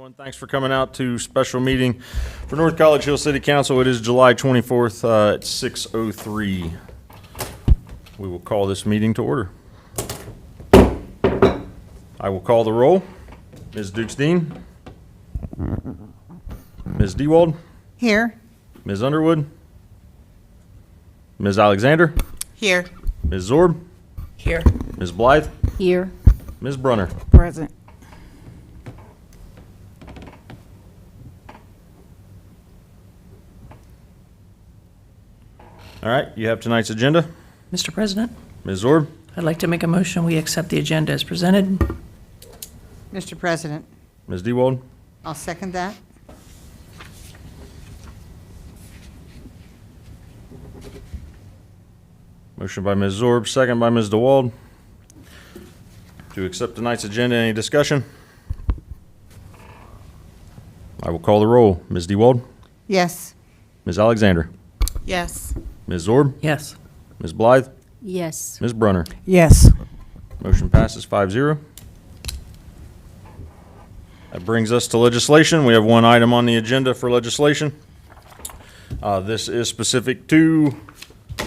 everyone. Thanks for coming out to special meeting for North College Hill City Council. It is July 24th at 6:03. We will call this meeting to order. I will call the roll. Ms. Dukes-Dean. Ms. Dewald. Here. Ms. Underwood. Ms. Alexander. Here. Ms. Zorb. Here. Ms. Blythe. Here. Ms. Brunner. Present. All right, you have tonight's agenda. Mr. President, Ms. Zorb. I'd like to make a motion we accept the agenda as presented. Mr. President, Ms. Dewald. I'll second that. Motion by Ms. Zorb, second by Ms. DeWald. To accept tonight's agenda, any discussion? I will call the roll. Ms. DeWald. Yes. Ms. Alexander. Yes. Ms. Zorb. Yes. Ms. Blythe. Yes. Ms. Brunner. Yes. Motion passes 5-0. That brings us to legislation. We have one item on the agenda for legislation. This is specific to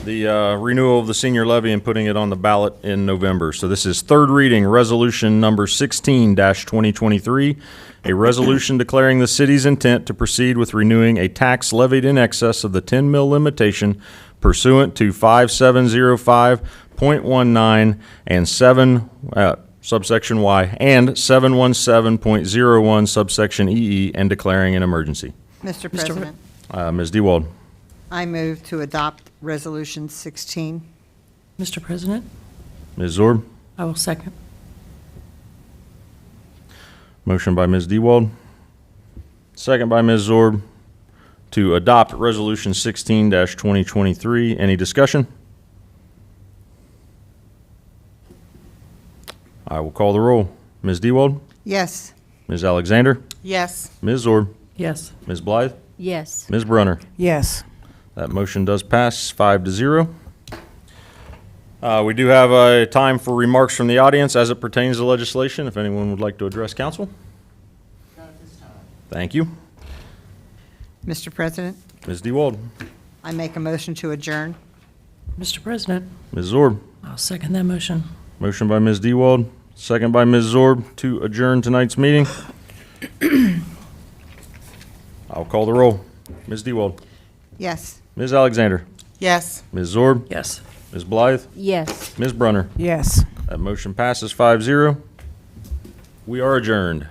the renewal of the senior levy and putting it on the ballot in November. So this is third reading, resolution number 16-2023, a resolution declaring the city's intent to proceed with renewing a tax levied in excess of the 10 mil limitation pursuant to 5705.19 and 7 subsection Y and 717.01 subsection EE and declaring an emergency. Mr. President, Ms. DeWald. I move to adopt Resolution 16. Mr. President, Ms. Zorb. I will second. Motion by Ms. DeWald, second by Ms. Zorb, to adopt Resolution 16-2023. Any discussion? I will call the roll. Ms. DeWald. Yes. Ms. Alexander. Yes. Ms. Zorb. Yes. Ms. Blythe. Yes. Ms. Brunner. Yes. That motion does pass 5-0. We do have a time for remarks from the audience as it pertains to legislation, if anyone would like to address council. Thank you. Mr. President, Ms. DeWald. I make a motion to adjourn. Mr. President, Ms. Zorb. I'll second that motion. Motion by Ms. DeWald, second by Ms. Zorb to adjourn tonight's meeting. I'll call the roll. Ms. DeWald. Yes. Ms. Alexander. Yes. Ms. Zorb. Yes. Ms. Blythe. Yes. Ms. Brunner. Yes. That motion passes 5-0. We are adjourned.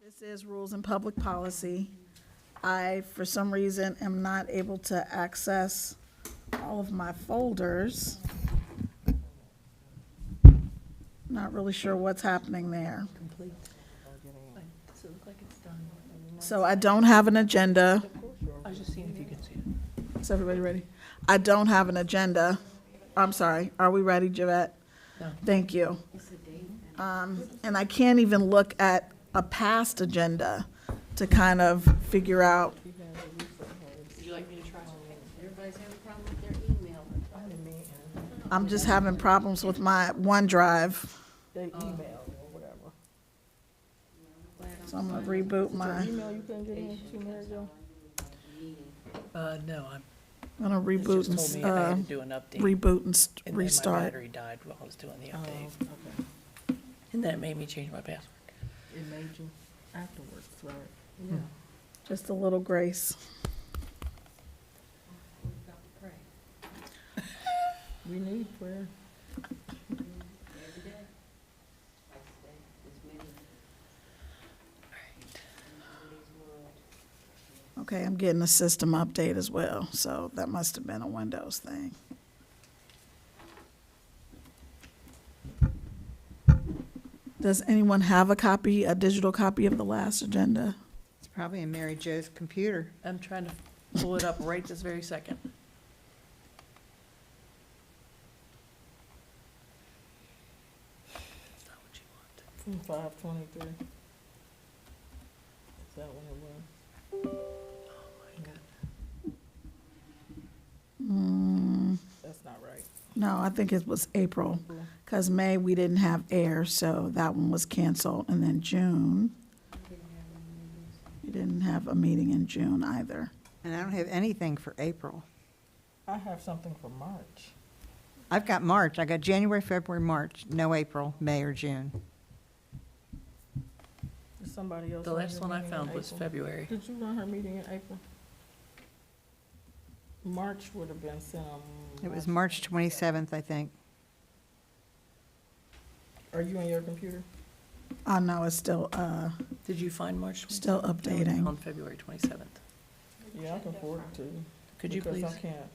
This is Rules and Public Policy. I, for some reason, am not able to access all of my folders. Not really sure what's happening there. Complete. Does it look like it's done? So I don't have an agenda. I was just seeing if you could see it. Is everybody ready? I don't have an agenda. I'm sorry. Are we ready, Javette? No. Thank you. And I can't even look at a past agenda to kind of figure out. Would you like me to try? Everybody's having a problem with their email. I'm just having problems with my OneDrive. They email or whatever. So I'm gonna reboot my, Email you couldn't get into, Mary Jo? No, I'm, I'm gonna it reboot just told me I had to do an update. reboot and And then my restart. battery died while I was doing the update. Okay. And then it made me change my password. It made you afterwards, right? Yeah. Just a little grace. We need prayer. Every day. Like I say, it's many. Today's world. Okay, I'm getting a system update as well, so that must have been a Windows thing. Does anyone have a digital copy of the last agenda? It's probably in Mary Jo's computer. I'm trying to pull it up right this very second. It's not what you want. From 5/23. Is that when it was? Oh, my God. Mm, That's not right. no, I think it was April, because May we didn't have air, so that one was canceled. And then June, we didn't have a meeting in June either. And I don't have anything for April. I have something for March. I've got March. I got January, February, March, no April, May, or June. Is somebody else? The run last your one I meeting in found was April? February. Did you run her meeting in April? March would have been some. It was March 27th, I think. Are you on your computer? Oh, no, it's still, Did you find March 27th? Still updating. On February 27th. Yeah, I can forward it to you. Could you please? Because I can't,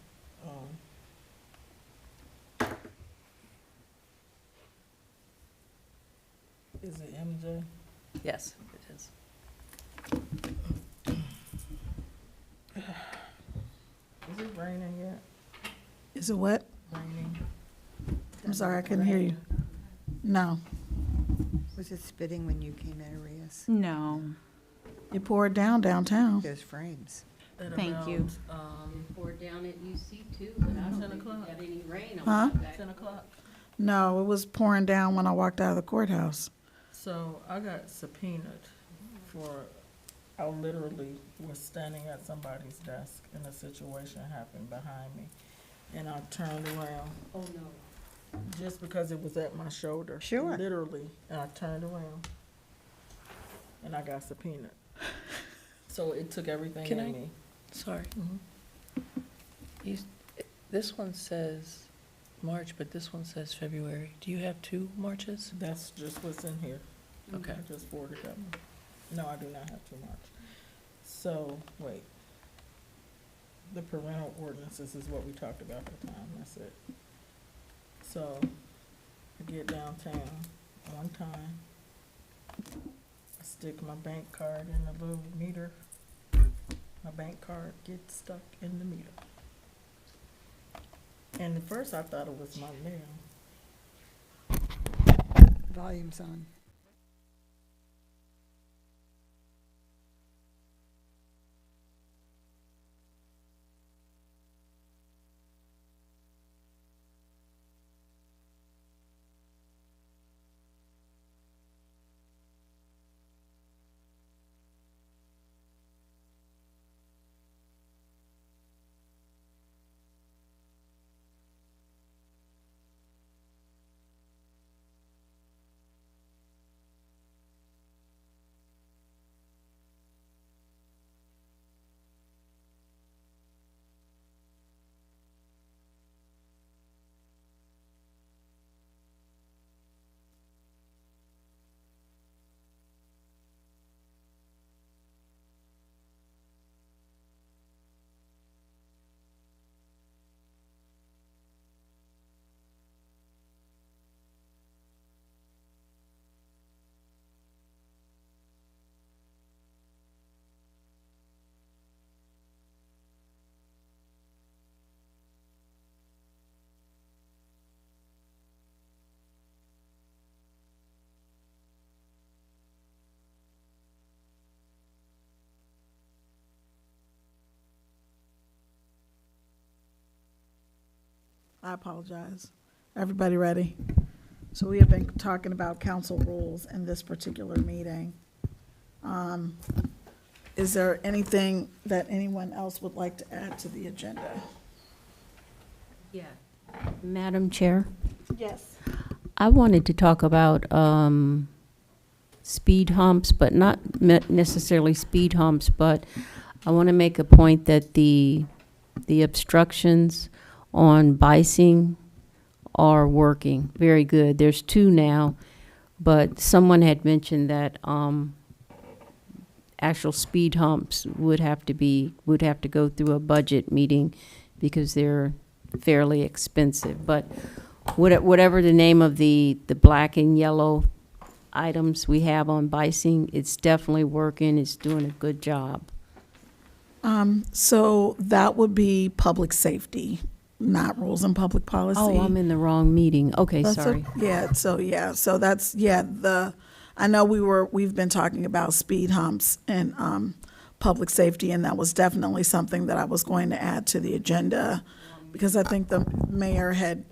is it MJ? Yes, it is. Is it raining yet? is it what? Raining? I'm sorry, I couldn't hear you. No, Was it spitting when you came in, Arias? No. it poured down downtown. Those frames. At Thank you. about, It poured down at UC too, but I don't 10 think we o'clock. got any rain Huh? on that. 10 o'clock. No, it was pouring down when I walked out of the courthouse. So I got subpoenaed for, I literally was standing at somebody's desk and a situation happened behind me. And I turned around Oh, no. just because it was at my shoulder. Sure. Literally, and I turned around and I got subpoenaed. So it took everything Can in I- me. Sorry. Mhm. You, this one says March, but this one says February. Do you have two Marches? That's just what's in here. Okay. I just forwarded that one. No, I do not have too much. So, wait. The parental ordinances is what we talked about at the time, that's it. So, I get downtown on time. I stick my bank card in the little meter. My bank card gets stuck in the meter. And at first I thought it was my mail. Volume's on. I apologize. Everybody ready? So we have been talking about council rules in this particular meeting. Is there anything that anyone else would like to add to the agenda? Yeah. Madam Chair, Yes. I wanted to talk about speed humps, but not necessarily speed humps, but I want to make a point that the obstructions on Bising are working very good. There's 2 now, but someone had mentioned that actual speed humps would have to go through a budget meeting because they're fairly expensive. But whatever the name of the black and yellow items we have on Bising, it's definitely working. It's doing a good job. So that would be public safety, not rules and public policy. Oh, I'm in the wrong meeting. Okay, That's sorry. So that's, I know we've been talking about speed humps and, public safety, and that was definitely something that I was going to add to the agenda, because I think the mayor had,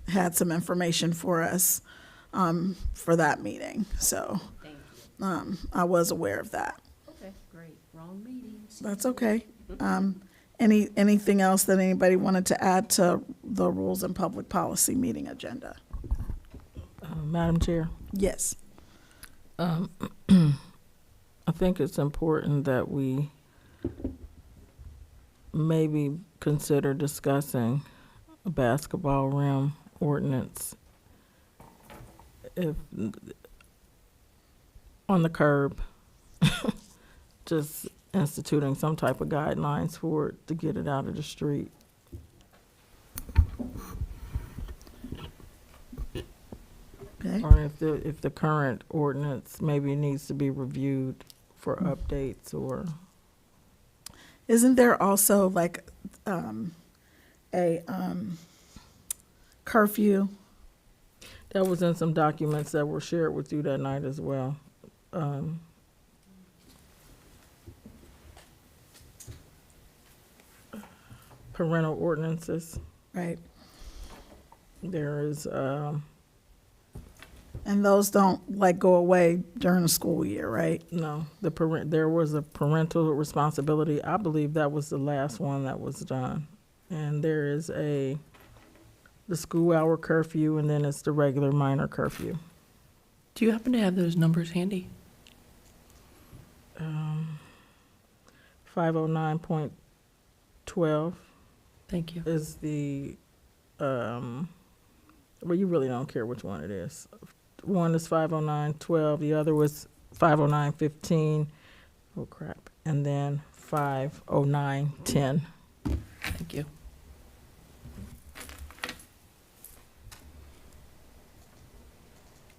had some information for us, for that meeting, so, Thank you. I was aware of that. Okay, great. Wrong meeting. That's okay. Anything else that anybody wanted to add to the rules and public policy meeting agenda? Madam Chair, Yes. I think it's important that we maybe consider discussing a basketball rim ordinance if on the curb, just instituting some type of guidelines for it to get it out of the street. Okay. Or if the current ordinance maybe needs to be reviewed for updates or. Isn't there also like a curfew? That was in some documents that were shared with you that night as well. Parental ordinances, Right. there is, And those don't like go away during the school year, right? no, there was a parental responsibility. I believe that was the last one that was done. And there is the school hour curfew, and then it's the regular minor curfew. Do you happen to have those numbers handy? 509.12 Thank you. is well, you really don't care which one it is. One is 509.12, the other was 509.15. Oh crap. And then 509.10. Thank you.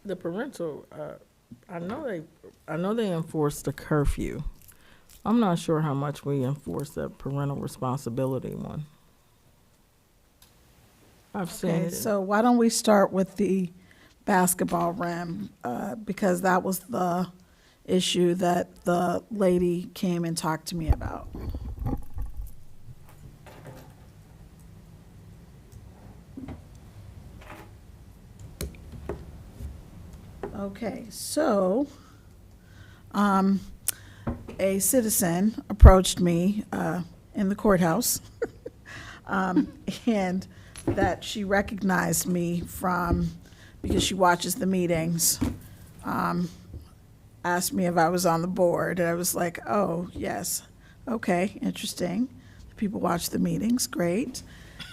The parental, I know they enforce the curfew. I'm not sure how much we enforce that parental responsibility one. I've seen Okay, it. so why don't we start with the basketball rim, because that was the issue that the lady came and talked to me about. Okay, so, a citizen approached me, in the courthouse, and that she recognized me from, because she watches the meetings, asked me if I was on the board, and I was like, oh, yes, okay, interesting. People watch the meetings, great.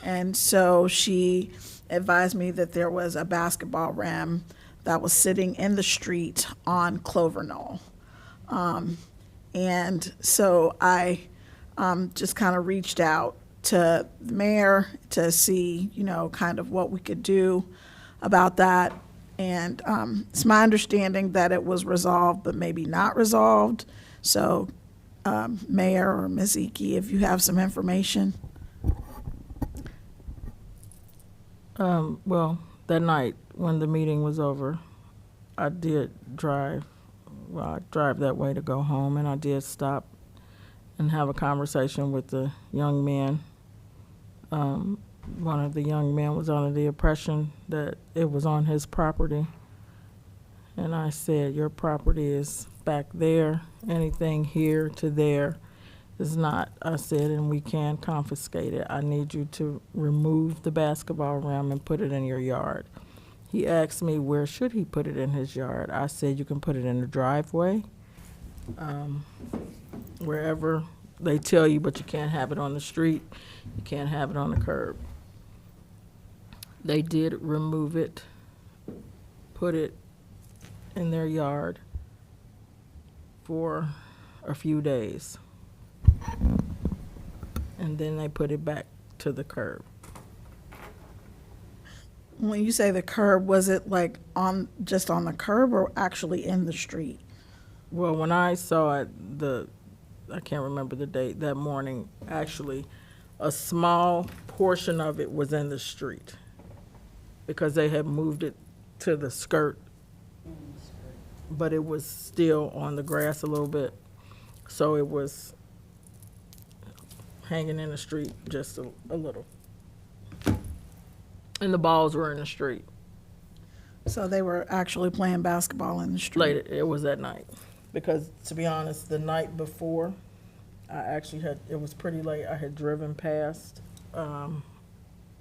And so she advised me that there was a basketball rim that was sitting in the street on Clover Knoll. And so I just kind of reached out to the mayor to see, kind of what we could do about that. And it's my understanding that it was resolved, but maybe not resolved. So, Mayor or Ms. Ike, if you have some information. Well, that night when the meeting was over, I did drive. Well, I drive that way to go home, and I did stop and have a conversation with the young men one of the young men was under the impression that it was on his property. And I said, your property is back there. Anything here to there is not. I said, and we can confiscate it. I need you to remove the basketball rim and put it in your yard. He asked me where should he put it in his yard. I said, you can put it in the driveway, wherever they tell you, but you can't have it on the street. You can't have it on the curb. They did remove it, put it in their yard for a few days. And then they put it back to the curb. When you say the curb, was it like just on the curb or actually in the street? Well, when I saw it, I can't remember the date, that morning, actually, a small portion of it was in the street because they had moved it to the skirt, but it was still on the grass a little bit. So it was hanging in the street just a little. And the balls were in the street. So they were actually playing basketball in the street? Late, it was at night. Because, to be honest, the night before, it was pretty late. I had driven past, and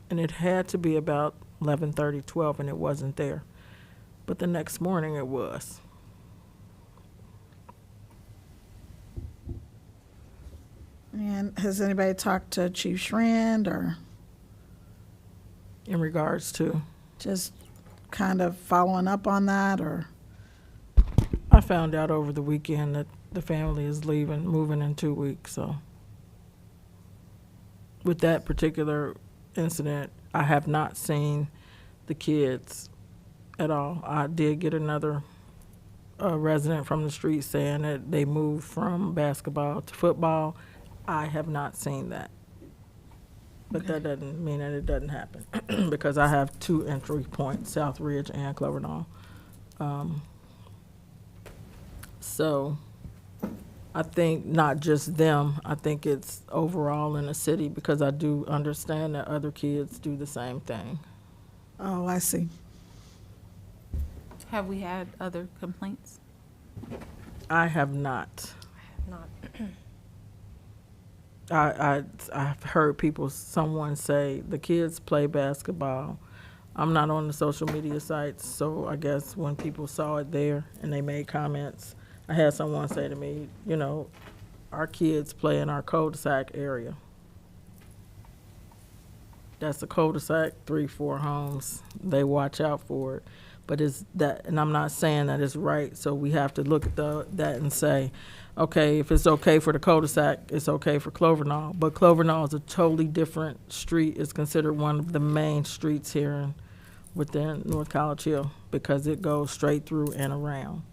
it had to be about 11:30, 12, and it wasn't there. But the next morning it was. And has anybody talked to Chief Schrand or In regards to, just kind of following up on that, or? I found out over the weekend that the family is moving in 2 weeks, so. With that particular incident, I have not seen the kids at all. I did get another resident from the street saying that they moved from basketball to football. I have not seen that. But that doesn't mean that it doesn't happen, because I have 2 entry points, South Ridge and Cloverdale. So I think not just them, I think it's overall in the city, because I do understand that other kids do the same thing. Oh, I see. Have we had other complaints? I have not. Not. I've heard someone say the kids play basketball. I'm not on the social media sites, so I guess when people saw it there and they made comments, I had someone say to me, our kids play in our cul-de-sac area. That's a cul-de-sac, 3-4 homes. They watch out for it. But and I'm not saying that it's right, so we have to look at that and say, okay, if it's okay for the cul-de-sac, it's okay for Cloverdale. But Cloverdale is a totally different street. It's considered one of the main streets here within North College Hill, because it goes straight through and around.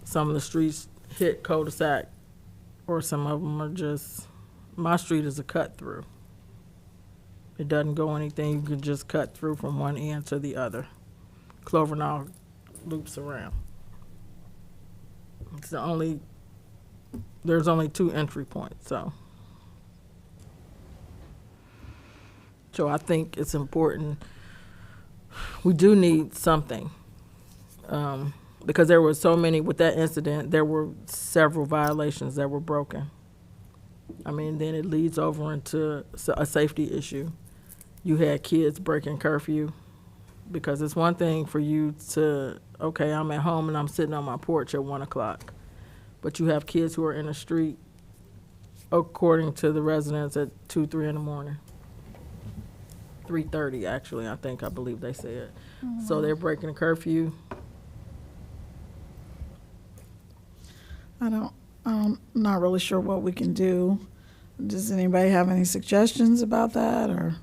Some of the streets hit cul-de-sac, or some of them are just, my street is a cut through. It doesn't go anything, you can just cut through from one end to the other. Cloverdale loops around. There's only 2 entry points, so I think it's important. We do need something, because there were so many, with that incident, there were several violations that were broken. I mean, then it leads over into a safety issue. You had kids breaking curfew, because it's one thing for you to, okay, I'm at home and I'm sitting on my porch at 1 o'clock. But you have kids who are in the street, according to the residents, at 2, 3 in the morning. 3:30, actually, I believe they said. So they're breaking the curfew. I'm not really sure what we can do. Does anybody have any suggestions about that, or?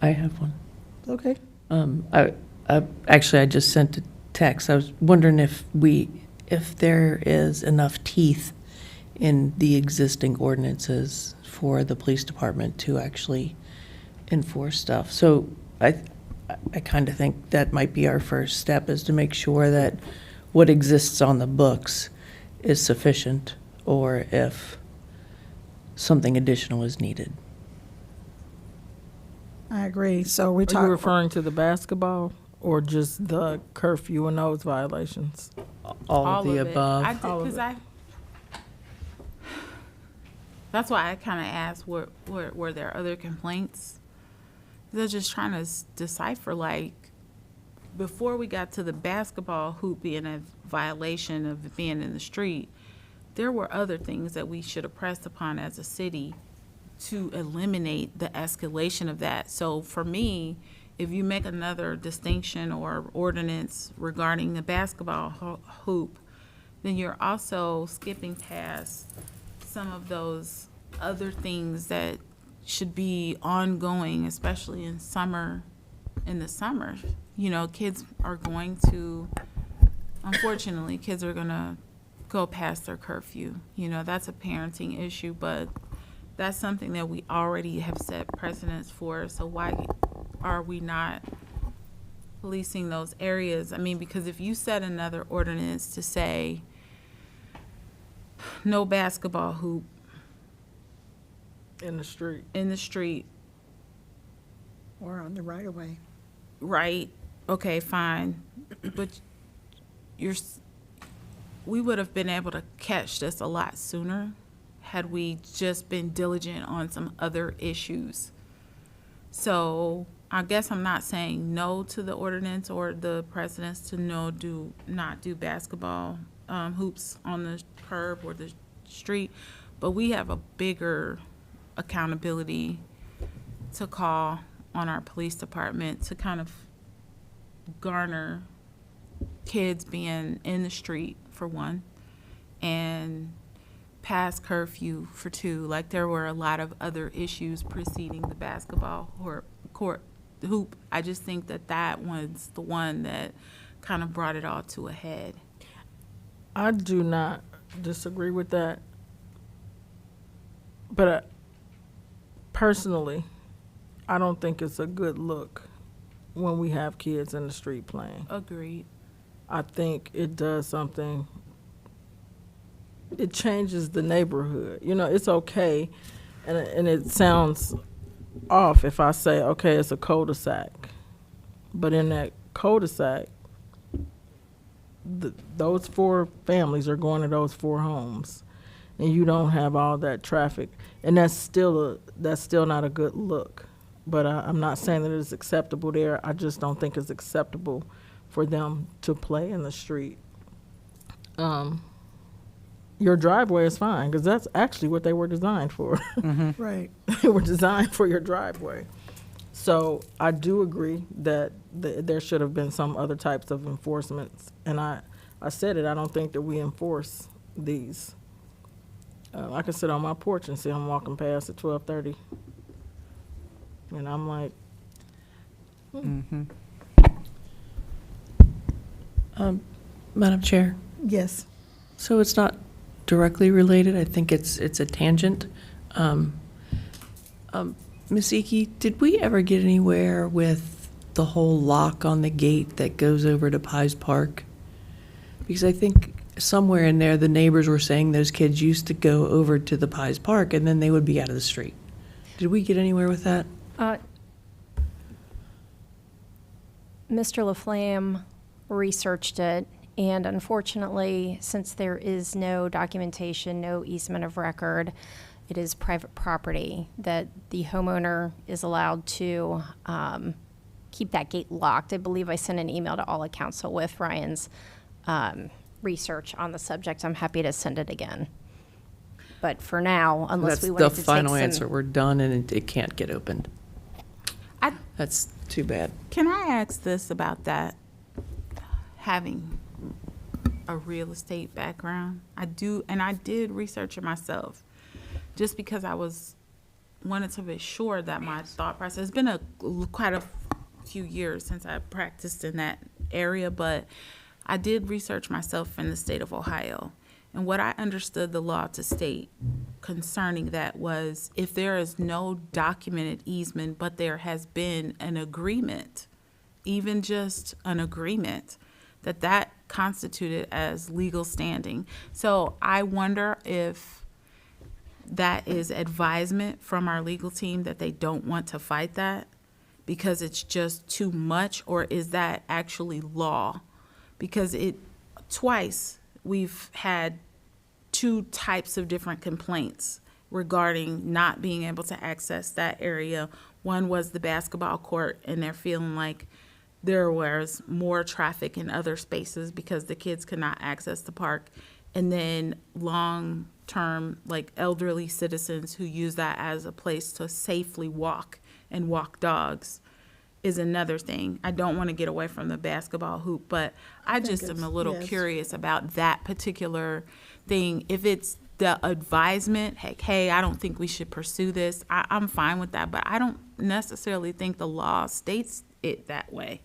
I have one. Okay. I just sent a text. I was wondering if there is enough teeth in the existing ordinances for the police department to actually enforce stuff. So I kind of think that might be our first step, is to make sure that what exists on the books is sufficient, or if something additional is needed. I agree. So we Are you talk. referring to the basketball or just the curfew and those violations? All of the it. above. I did, All of because it. that's why I kind of asked, were there other complaints? They're just trying to decipher, like, before we got to the basketball hoop being a violation of being in the street, there were other things that we should have pressed upon as a city to eliminate the escalation of that. So for me, if you make another distinction or ordinance regarding the basketball hoop, then you're also skipping past some of those other things that should be ongoing, especially in the summer. You know, kids are going to, unfortunately, kids are gonna go past their curfew. You know, that's a parenting issue, but that's something that we already have set precedents for. So why are we not policing those areas? I mean, because if you set another ordinance to say no basketball hoop In the street. in the street, Or on the right of way. right? Okay, fine. But we would have been able to catch this a lot sooner had we just been diligent on some other issues. So I guess I'm not saying no to the ordinance or the precedents to not do basketball hoops on the curb or the street, but we have a bigger accountability to call on our police department to kind of garner kids being in the street, for one, and past curfew, for two. Like, there were a lot of other issues preceding the basketball court hoop. I just think that was the one that kind of brought it all to a head. I do not disagree with that. But personally, I don't think it's a good look when we have kids in the street playing. Agreed. I think it does something. It changes the neighborhood. You know, it's okay, and it sounds off if I say, okay, it's a cul-de-sac. But in that cul-de-sac, those 4 families are going to those 4 homes, and you don't have all that traffic, and that's still not a good look. But I'm not saying that it's acceptable there. I just don't think it's acceptable for them to play in the street. Your driveway is fine, because that's actually what they were designed for. Right. They were designed for your driveway. So I do agree that there should have been some other types of enforcements. And I said it, I don't think that we enforce these. I can sit on my porch and see I'm walking past at 12:30. And I'm like, Madam Chair, Yes. so it's not directly related. I think it's a tangent. Ms. Iki, did we ever get anywhere with the whole lock on the gate that goes over to Pies Park? Because I think somewhere in there, the neighbors were saying those kids used to go over to the Pies Park and then they would be out of the street. Did we get anywhere with that? Mr. Laflamme researched it, and unfortunately, since there is no documentation, no easement of record, it is private property, that the homeowner is allowed to keep that gate locked. I believe I sent an email to all of council with Ryan's research on the subject. I'm happy to send it again. But for now, unless we That's wanted the to take final some. answer. We're done and it can't get opened. That's too bad. Can I ask this about that, having a real estate background? I do, and I did research it myself, just because I wanted to be sure that my thought process, it's been quite a few years since I practiced in that area, but I did research myself in the state of Ohio. And what I understood the law to state concerning that was, if there is no documented easement, but there has been an agreement, even just an agreement, that constituted as legal standing. So I wonder if that is advisement from our legal team that they don't want to fight that. because it's just too much, or is that actually law? Because twice we've had two types of different complaints regarding not being able to access that area. One was the basketball court, and they're feeling like there was more traffic in other spaces because the kids could not access the park. And then long-term, like elderly citizens who use that as a place to safely walk and walk dogs is another thing. I don't want to get away from the basketball hoop, but I just am a little yes. curious about that particular thing. If it's the advisement, heck, hey, I don't think we should pursue this, I'm fine with that, but I don't necessarily think the law states it that way.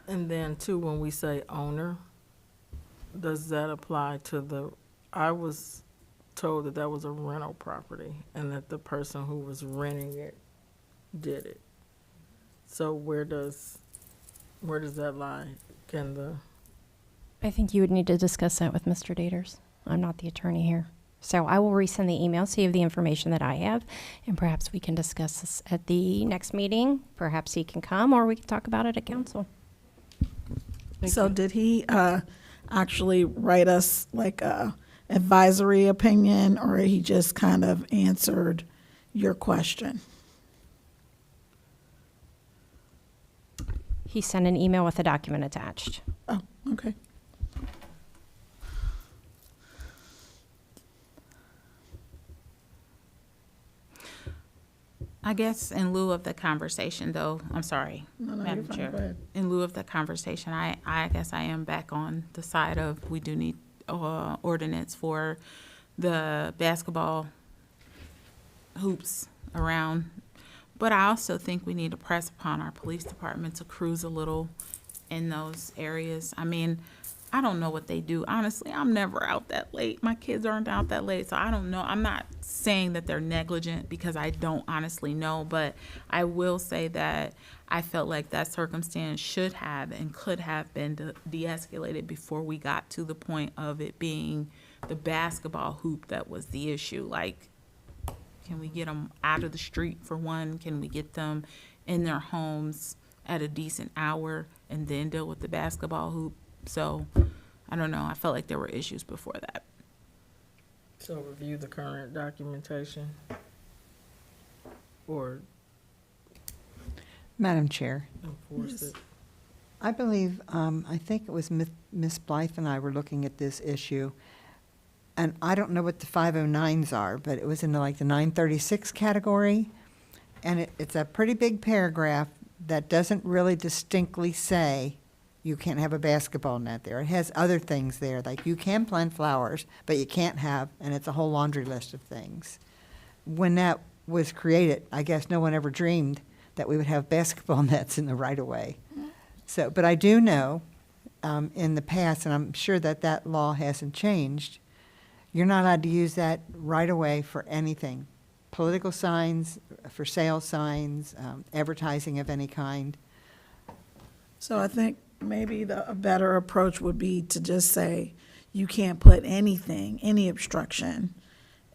And then too, when we say owner, does that apply to I was told that was a rental property and that the person who was renting it did it. So where does that lie? I think you would need to discuss that with Mr. Daters. I'm not the attorney here. So I will resend the email so you have the information that I have, and perhaps we can discuss this at the next meeting. Perhaps he can come, or we can talk about it at council. So did he actually write us like a advisory opinion, or he just kind of answered your question? He sent an email with a document attached. Oh, okay. I guess in lieu of the conversation, though, I'm sorry, No, you're Madam fine. Chair. Go ahead. In lieu of the conversation, I guess I am back on the side of we do need ordinance for the basketball hoops around. But I also think we need to press upon our police department to cruise a little in those areas. I mean, I don't know what they do. Honestly, I'm never out that late. My kids aren't out that late, so I don't know. I'm not saying that they're negligent because I don't honestly know, but I will say that I felt like that circumstance should have and could have been de-escalated before we got to the point of it being the basketball hoop that was the issue. Like, can we get them out of the street for one? Can we get them in their homes at a decent hour and then deal with the basketball hoop? So, I don't know. I felt like there were issues before that. So review the current documentation or Madam Chair, enforce it? I believe, I think it was Ms. Blythe and I were looking at this issue, and I don't know what the 509s are, but it was in like the 936 category, and it's a pretty big paragraph that doesn't really distinctly say you can't have a basketball net there. It has other things there, like you can plant flowers, but you can't have, and it's a whole laundry list of things. When that was created, I guess no one ever dreamed that we would have basketball nets in the right-of-way. So, but I do know, in the past, and I'm sure that that law hasn't changed, you're not allowed to use that right-of-way for anything. Political signs, for sale signs, advertising of any kind. So I think maybe a better approach would be to just say, you can't put anything, any obstruction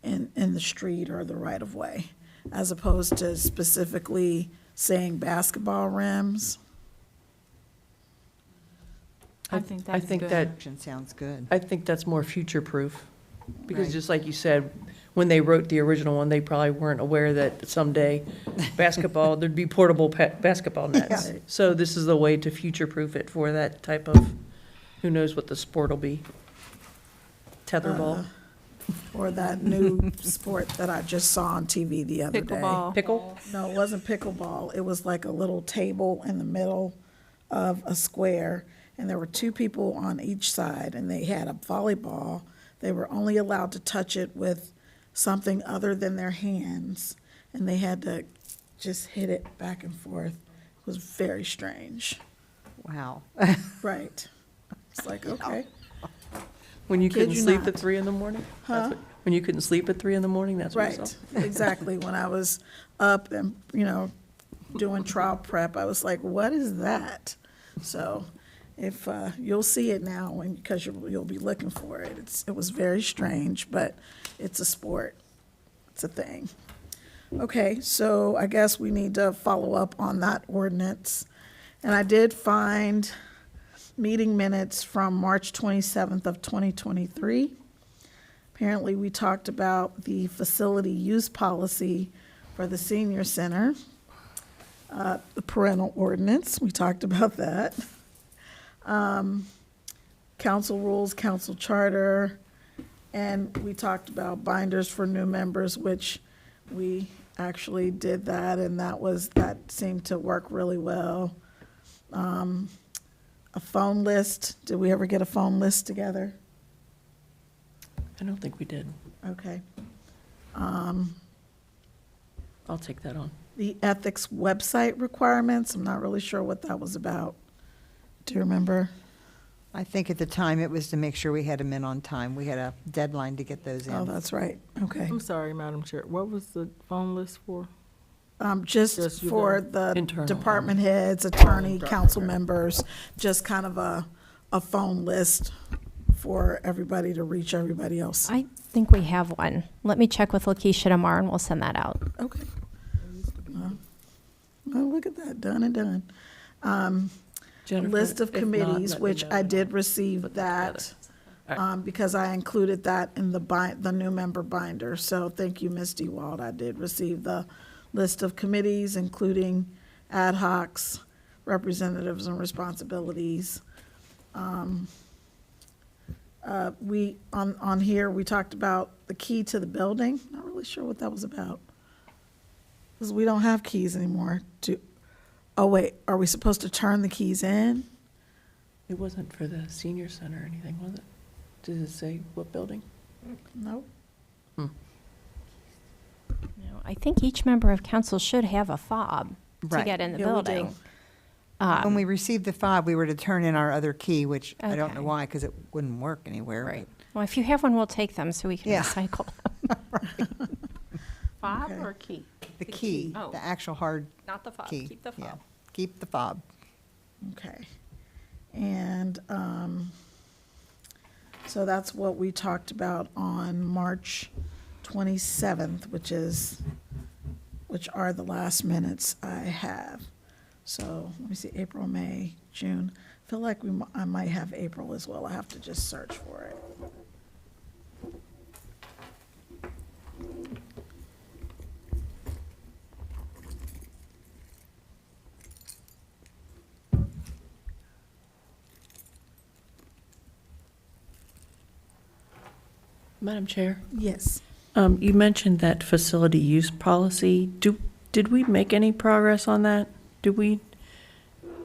in the street or the right-of-way, as opposed to specifically saying basketball rims. I think I that's think good. that Action sounds good. I think that's more future-proof, because Right. just like you said, when they wrote the original one, they probably weren't aware that someday basketball, there'd be portable basketball nets. Yeah. So this is the way to future-proof it for that type of, who knows what the sport will be. Tetherball, Or that new sport that I just saw on TV the other day. Pickleball. pickle? No, it wasn't pickleball. It was like a little table in the middle of a square, and there were two people on each side, and they had a volleyball. They were only allowed to touch it with something other than their hands, and they had to just hit it back and forth. It was very strange. Wow. Right. It's like, okay. When you Kid couldn't you sleep not. at 3 in the morning? That's Huh? what- When you couldn't sleep at 3 in the morning, that's what you Right, saw? exactly. When I was up and, doing trial prep, I was like, what is that? So if, you'll see it now because you'll be looking for it. It was very strange, but it's a sport. It's a thing. Okay, so I guess we need to follow up on that ordinance. And I did find meeting minutes from March 27th of 2023. Apparently, we talked about the facility use policy for the senior center, the parental ordinance, we talked about that. Council rules, council charter, and we talked about binders for new members, which we actually did that, and that seemed to work really well. A phone list, did we ever get a phone list together? I don't think we did. Okay. I'll take that on. The ethics website requirements, I'm not really sure what that was about. Do you remember? I think at the time it was to make sure we had them in on time. We had a deadline to get those Oh, in. that's right, okay. I'm sorry, Madam Chair, what was the phone list for? Just Just you for guys. the Internal. department heads, attorney, Okay. council members, just kind of a phone list for everybody to reach everybody else. I think we have one. Let me check with Lakeisha tomorrow and we'll send that out. Okay. Oh, look at that, done and done. Jennifer, List of if not, committees, let me which know I and did I'll receive put that that, together. All because I included that in the new member binder. So thank you, Ms. DeWald. I did receive the list of committees, including ad hocs, representatives and responsibilities. On here, we talked about the key to the building. Not really sure what that was about. Because we don't have keys anymore. Oh, wait, are we supposed to turn the keys in? It wasn't for the senior center or anything, was it? Did it say what building? Nope. No, I think each member of council should have a fob to Right. get in the Yeah, we do. building. When we received the fob, we were to turn in our other key, which I don't know Okay. why, because it wouldn't work anywhere. Right. Well, if you have one, we'll take them so we can Yeah. recycle them. Fob Okay. or key? The key, Oh. the actual hard Not the fob, key. keep the Yeah. fob. Keep the fob. Okay. And so that's what we talked about on March 27th, which are the last minutes I have. So let me see, April, May, June. I feel like I might have April as well. I have to just search for it. Madam Chair, Yes. you mentioned that facility use policy. Did we make any progress on that?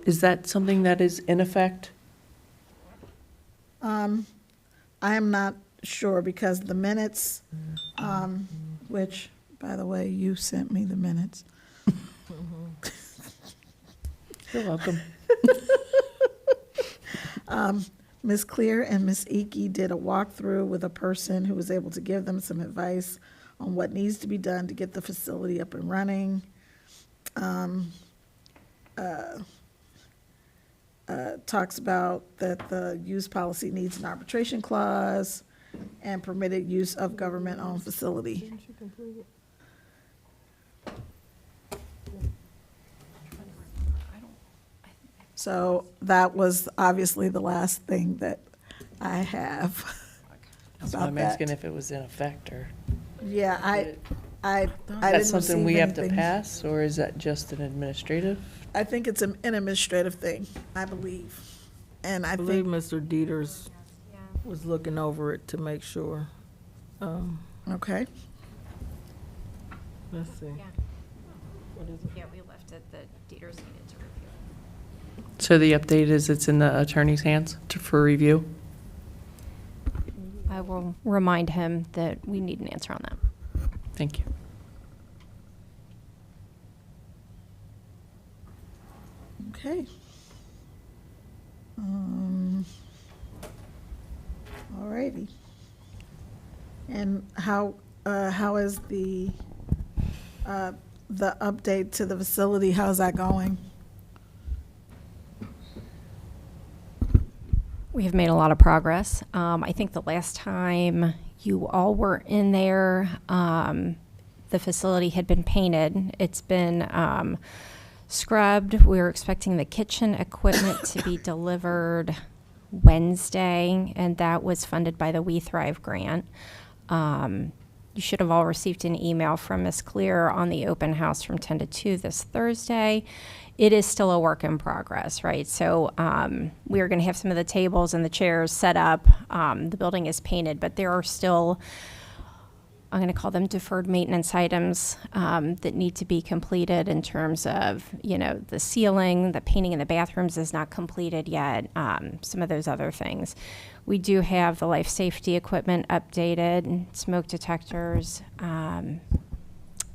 Is that something that is in effect? I am not sure because the minutes, which, by the way, you sent me the minutes. You're welcome. Ms. Clear and Ms. Icky did a walkthrough with a person who was able to give them some advice on what needs to be done to get the facility up and running. Talks about that the use policy needs an arbitration clause and permitted use of government-owned facility. So that was obviously the last thing that I have That's why about I'm that. asking if it was in effect or. Yeah, I Is didn't that something we receive have to anything. pass, or is that just an administrative? I think it's an administrative thing, I believe. And I I believe think, Mr. Dieters was looking over it to make sure. okay, Let's see. Yeah. What is it? Yeah, we left it, the Dieters needed to review. So the update is it's in the attorney's hands for review? I will remind him that we need an answer on that. Thank you. okay. All righty. And how is the update to the facility, how's that going? We have made a lot of progress. I think the last time you all were in there, the facility had been painted. It's been scrubbed. We were expecting the kitchen equipment to be delivered Wednesday, and that was funded by the We Thrive grant. You should have all received an email from Ms. Clear on the open house from 10 to 2 this Thursday. It is still a work in progress, right? So we are going to have some of the tables and the chairs set up. The building is painted, but there are still, I'm going to call them deferred maintenance items that need to be completed in terms of, the ceiling, the painting in the bathrooms is not completed yet, some of those other things. We do have the life safety equipment updated, smoke detectors,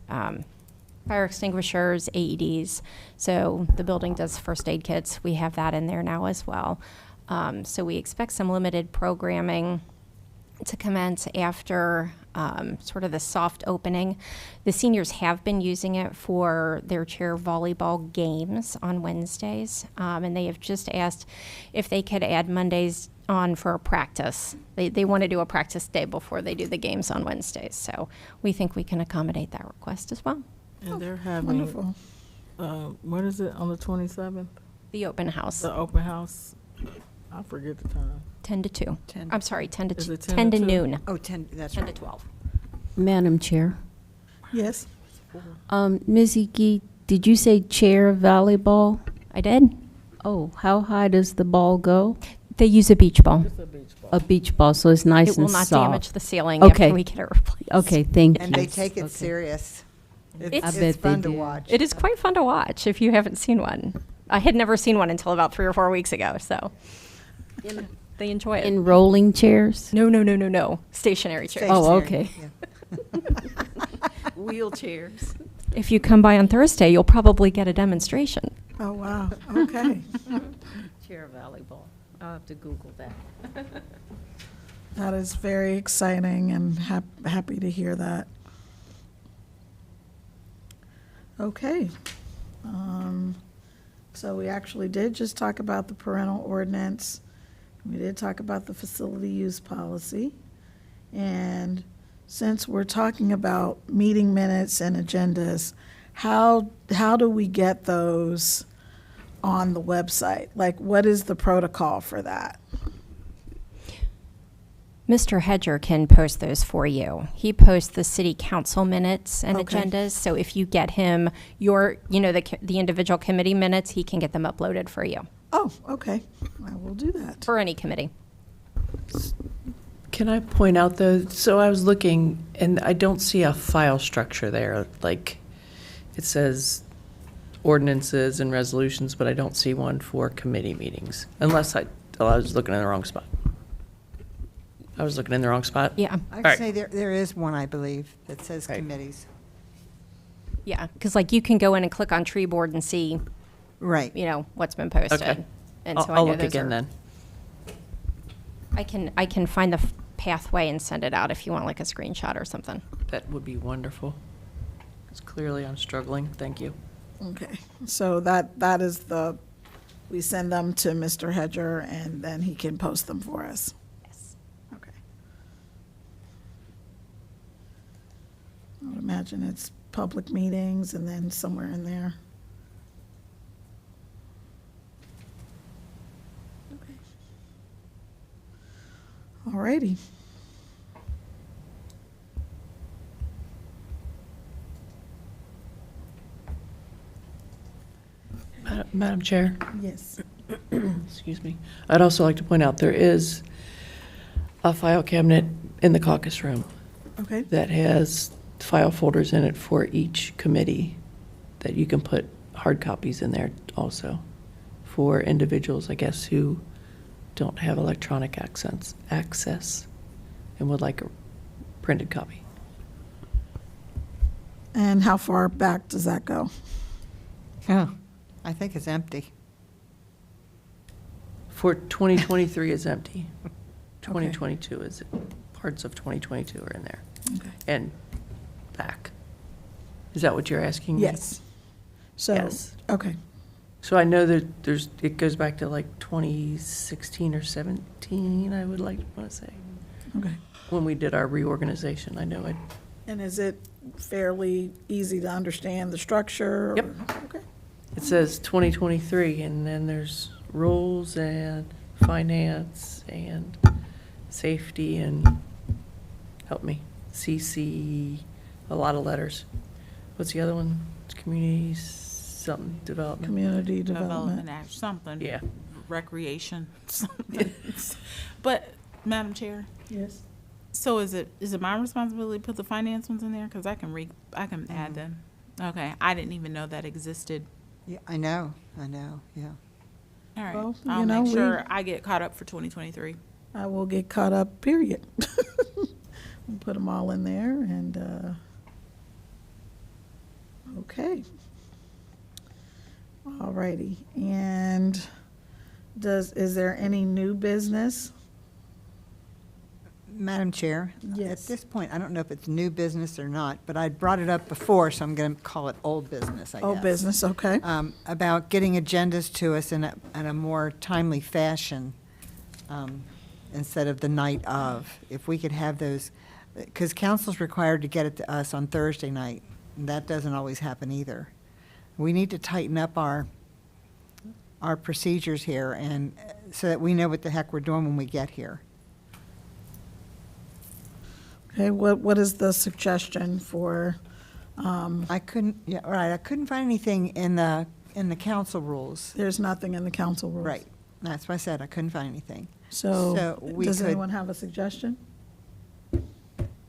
fire extinguishers, AEDs. So the building does first aid kits. We have that in there now as well. So we expect some limited programming to commence after sort of the soft opening. The seniors have been using it for their chair volleyball games on Wednesdays, and they have just asked if they could add Mondays on for a practice. They want to do a practice day before they do the games on Wednesdays, so we think we can accommodate that request as well. And they're having, Wonderful. what is it, on the 27th? The open house, The open house, I forget the time. 10 to 2. 10. I'm sorry, 10 to Is 2, it 10 10 to to 2? noon, Oh, 10, that's 10 right. to 12. Madam Chair. Yes. Ms. Iki, did you say chair volleyball? I did. Oh, how high does the ball go? They use a beach ball. It's a beach ball. A beach ball, so it's nice It will and not soft. damage the ceiling Okay. after we get it replaced. Okay, thank you. And they take it Okay. serious. It's- I It's bet fun they to do. watch. It is quite fun to watch if you haven't seen one. I had never seen one until about 3 or 4 weeks ago, so they enjoy it. In rolling chairs? No. Stationary chairs. Oh, Stationary, okay. yeah. Wheelchairs. If you come by on Thursday, you'll probably get a demonstration. Oh, wow. Okay. Chair volleyball. I'll have to Google that. That is very exciting and happy to hear that. Okay. So we actually did just talk about the parental ordinance. We did talk about the facility use policy. And since we're talking about meeting minutes and agendas, how do we get those on the website? Like, what is the protocol for that? Mr. Hedger can post those for you. He posts the city council minutes and Okay. agendas. So if you get him the individual committee minutes, he can get them uploaded for you Oh, okay. I will do that. for any committee. Can I point out though, so I was looking and I don't see a file structure there. Like it says ordinances and resolutions, but I don't see one for committee meetings unless I was looking in the wrong spot. I was looking in the wrong spot? Yeah, I'd right. say there is one, I believe, that says Right. committees. yeah. Because like you can go in and click on tree board and see, Right. what's been posted. Okay. And so I I'll know look those again are- then. I can find the pathway and send it out if you want like a screenshot or something. That would be wonderful. Because clearly I'm struggling. Thank you. Okay, so that is we send them to Mr. Hedger and then he can post them for us. Yes. Okay. I would imagine it's public meetings and then somewhere in there. Okay. All righty. Madam Chair. Yes. Excuse me. I'd also like to point out there is a file cabinet in the caucus room Okay. that has file folders in it for each committee that you can put hard copies in there also for individuals, I guess, who don't have electronic access and would like a printed copy. And how far back does that go? Oh, I think it's empty. For 2023 is empty. 2022 is, parts of 2022 are in there. Okay. And back. Is that what you're asking me? Yes. So, Yes. okay. So I know that it goes back to like 2016 or 17, I would like to want to say, Okay. when we did our reorganization. I know And is it fairly easy to understand the structure? Yep. Okay. It says 2023, and then there's rules and finance and safety and, help me, CC, a lot of letters. What's the other one? It's community something development. Community Development development. act, something. Yeah. Recreation, something. But, Madam Chair, Yes. so is it my responsibility to put the finance ones in there? Because I can add them. Okay, I didn't even know that existed. Yeah, I know, yeah. All right, Well, I'll you know, make sure I get caught up for 2023. I will get caught up, period. We'll put them all in there and, okay. All righty. And is there any new business? Madam Chair? Yes. At this point, I don't know if it's new business or not, but I brought it up before, so I'm going to call it old business, I guess. Oh, business, okay. About getting agendas to us in a more timely fashion, instead of the night of. If we could have those, because council's required to get it to us on Thursday night, and that doesn't always happen either. We need to tighten up our procedures here, and so that we know what the heck we're doing when we get here. Okay, what is the suggestion for, I couldn't, yeah, right, I couldn't find anything in the council rules. there's nothing in the council rules? Right, that's why I said I couldn't find anything. So, So we does could- anyone have a suggestion?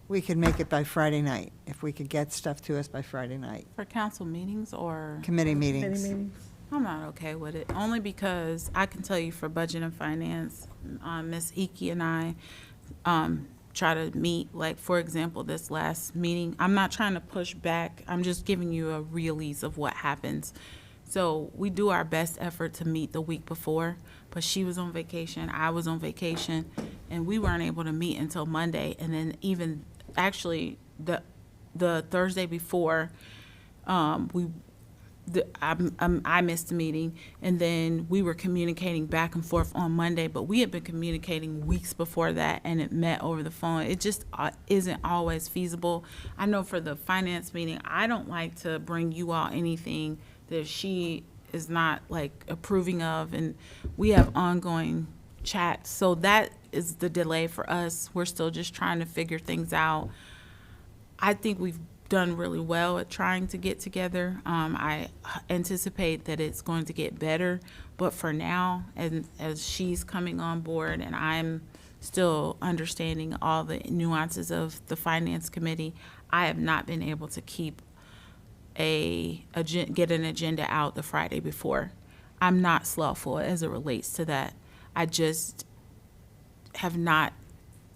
We could make it by Friday night, if we could get stuff to us by Friday night. For council meetings or? Committee Committee meetings. meetings? I'm not okay with it, only because I can tell you for budget and finance, Ms. Iki and I try to meet, like, for example, this last meeting. I'm not trying to push back, I'm just giving you a release of what happens. So we do our best effort to meet the week before, but she was on vacation, I was on vacation, and we weren't able to meet until Monday. And then even, actually, the Thursday before, I missed the meeting, and then we were communicating back and forth on Monday, but we had been communicating weeks before that, and it met over the phone. It just isn't always feasible. I know for the finance meeting, I don't like to bring you all anything that she is not like approving of, and we have ongoing chats. So that is the delay for us. We're still just trying to figure things out. I think we've done really well at trying to get together. I anticipate that it's going to get better, but for now, and as she's coming on board and I'm still understanding all the nuances of the finance committee, I have not been able to keep get an agenda out the Friday before. I'm not slothful as it relates to that. I just have not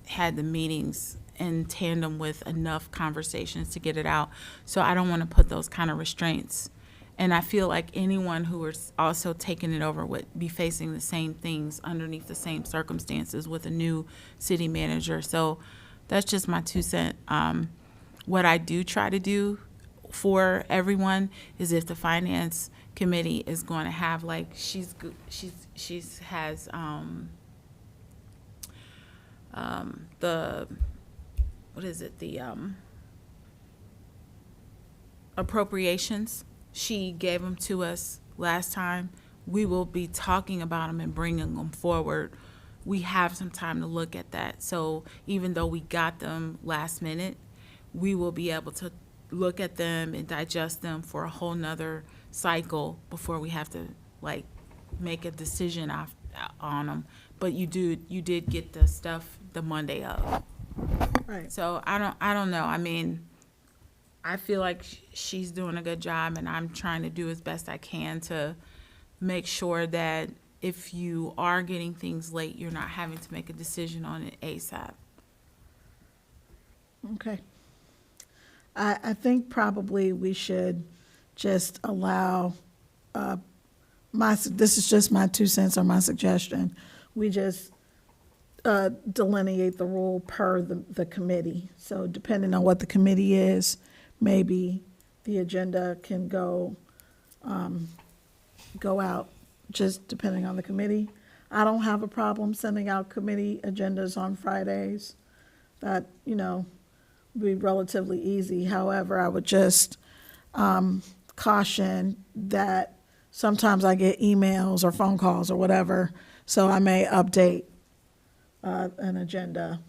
had the meetings in tandem with enough conversations to get it out. So I don't want to put those kind of restraints. And I feel like anyone who is also taking it over would be facing the same things underneath the same circumstances with a new city manager. So that's just my 2 cents. What I do try to do for everyone is if the finance committee is going to have, like, she has the, what is it, the appropriations. She gave them to us last time. We will be talking about them and bringing them forward. We have some time to look at that. So even though we got them last minute, we will be able to look at them and digest them for a whole nother cycle before we have to, like, make a decision on them. But you did get the stuff the Monday of. Right. So I don't know. I mean, I feel like she's doing a good job, and I'm trying to do as best I can to make sure that if you are getting things late, you're not having to make a decision on it ASAP. Okay. I think probably we should just allow, this is just my 2 cents or my suggestion. We just delineate the rule per the committee. So depending on what the committee is, maybe the agenda can go out just depending on the committee. I don't have a problem sending out committee agendas on Fridays. That, be relatively easy. However, I would just caution that sometimes I get emails or phone calls or whatever, so I may update an agenda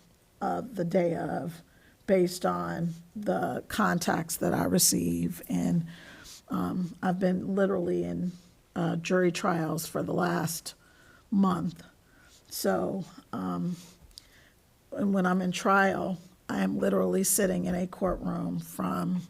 the day of based on the contacts that I receive. And I've been literally in jury trials for the last month. So, and when I'm in trial, I am literally sitting in a courtroom from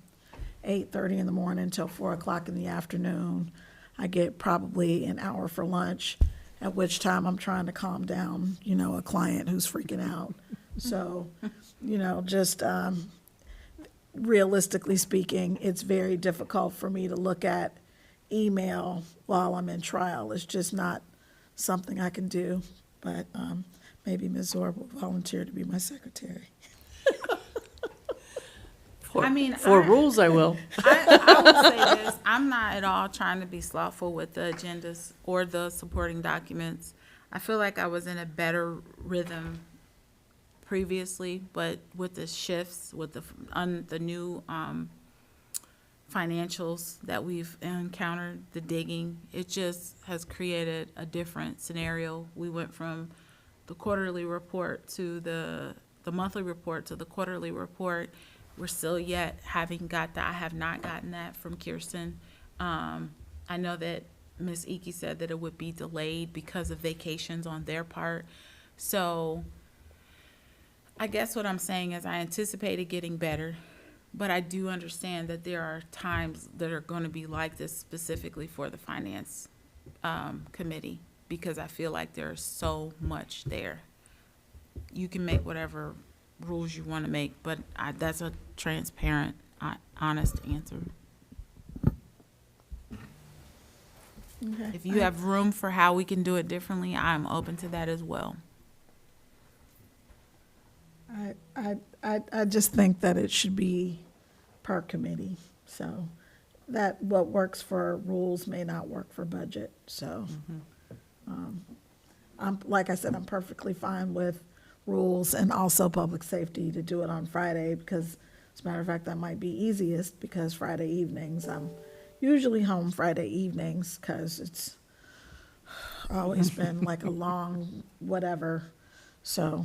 8:30 in the morning till 4 o'clock in the afternoon. I get probably an hour for lunch, at which time I'm trying to calm down, a client who's freaking out. So, just realistically speaking, it's very difficult for me to look at email while I'm in trial. It's just not something I can do. But maybe Ms. Zor will volunteer to be my secretary. I mean, For rules, I will. I will say this, I'm not at all trying to be slothful with the agendas or the supporting documents. I feel like I was in a better rhythm previously, but with the shifts, with the new financials that we've encountered, the digging, it just has created a different scenario. We went from the quarterly report to the monthly report to the quarterly report. We're still yet having got that. I have not gotten that from Kirsten. I know that Ms. Iki said that it would be delayed because of vacations on their part. So I guess what I'm saying is I anticipated getting better, but I do understand that there are times that are going to be like this specifically for the finance committee, because I feel like there's so much there. You can make whatever rules you want to make, but that's a transparent, honest answer. Okay. If you have room for how we can do it differently, I'm open to that as well. I just think that it should be per committee. So that what works for rules may not work for budget. So like I said, I'm perfectly fine with rules and also public safety to do it on Friday, because as a matter of fact, that might be easiest, because Friday evenings, I'm usually home Friday evenings, because it's always been like a long whatever. So,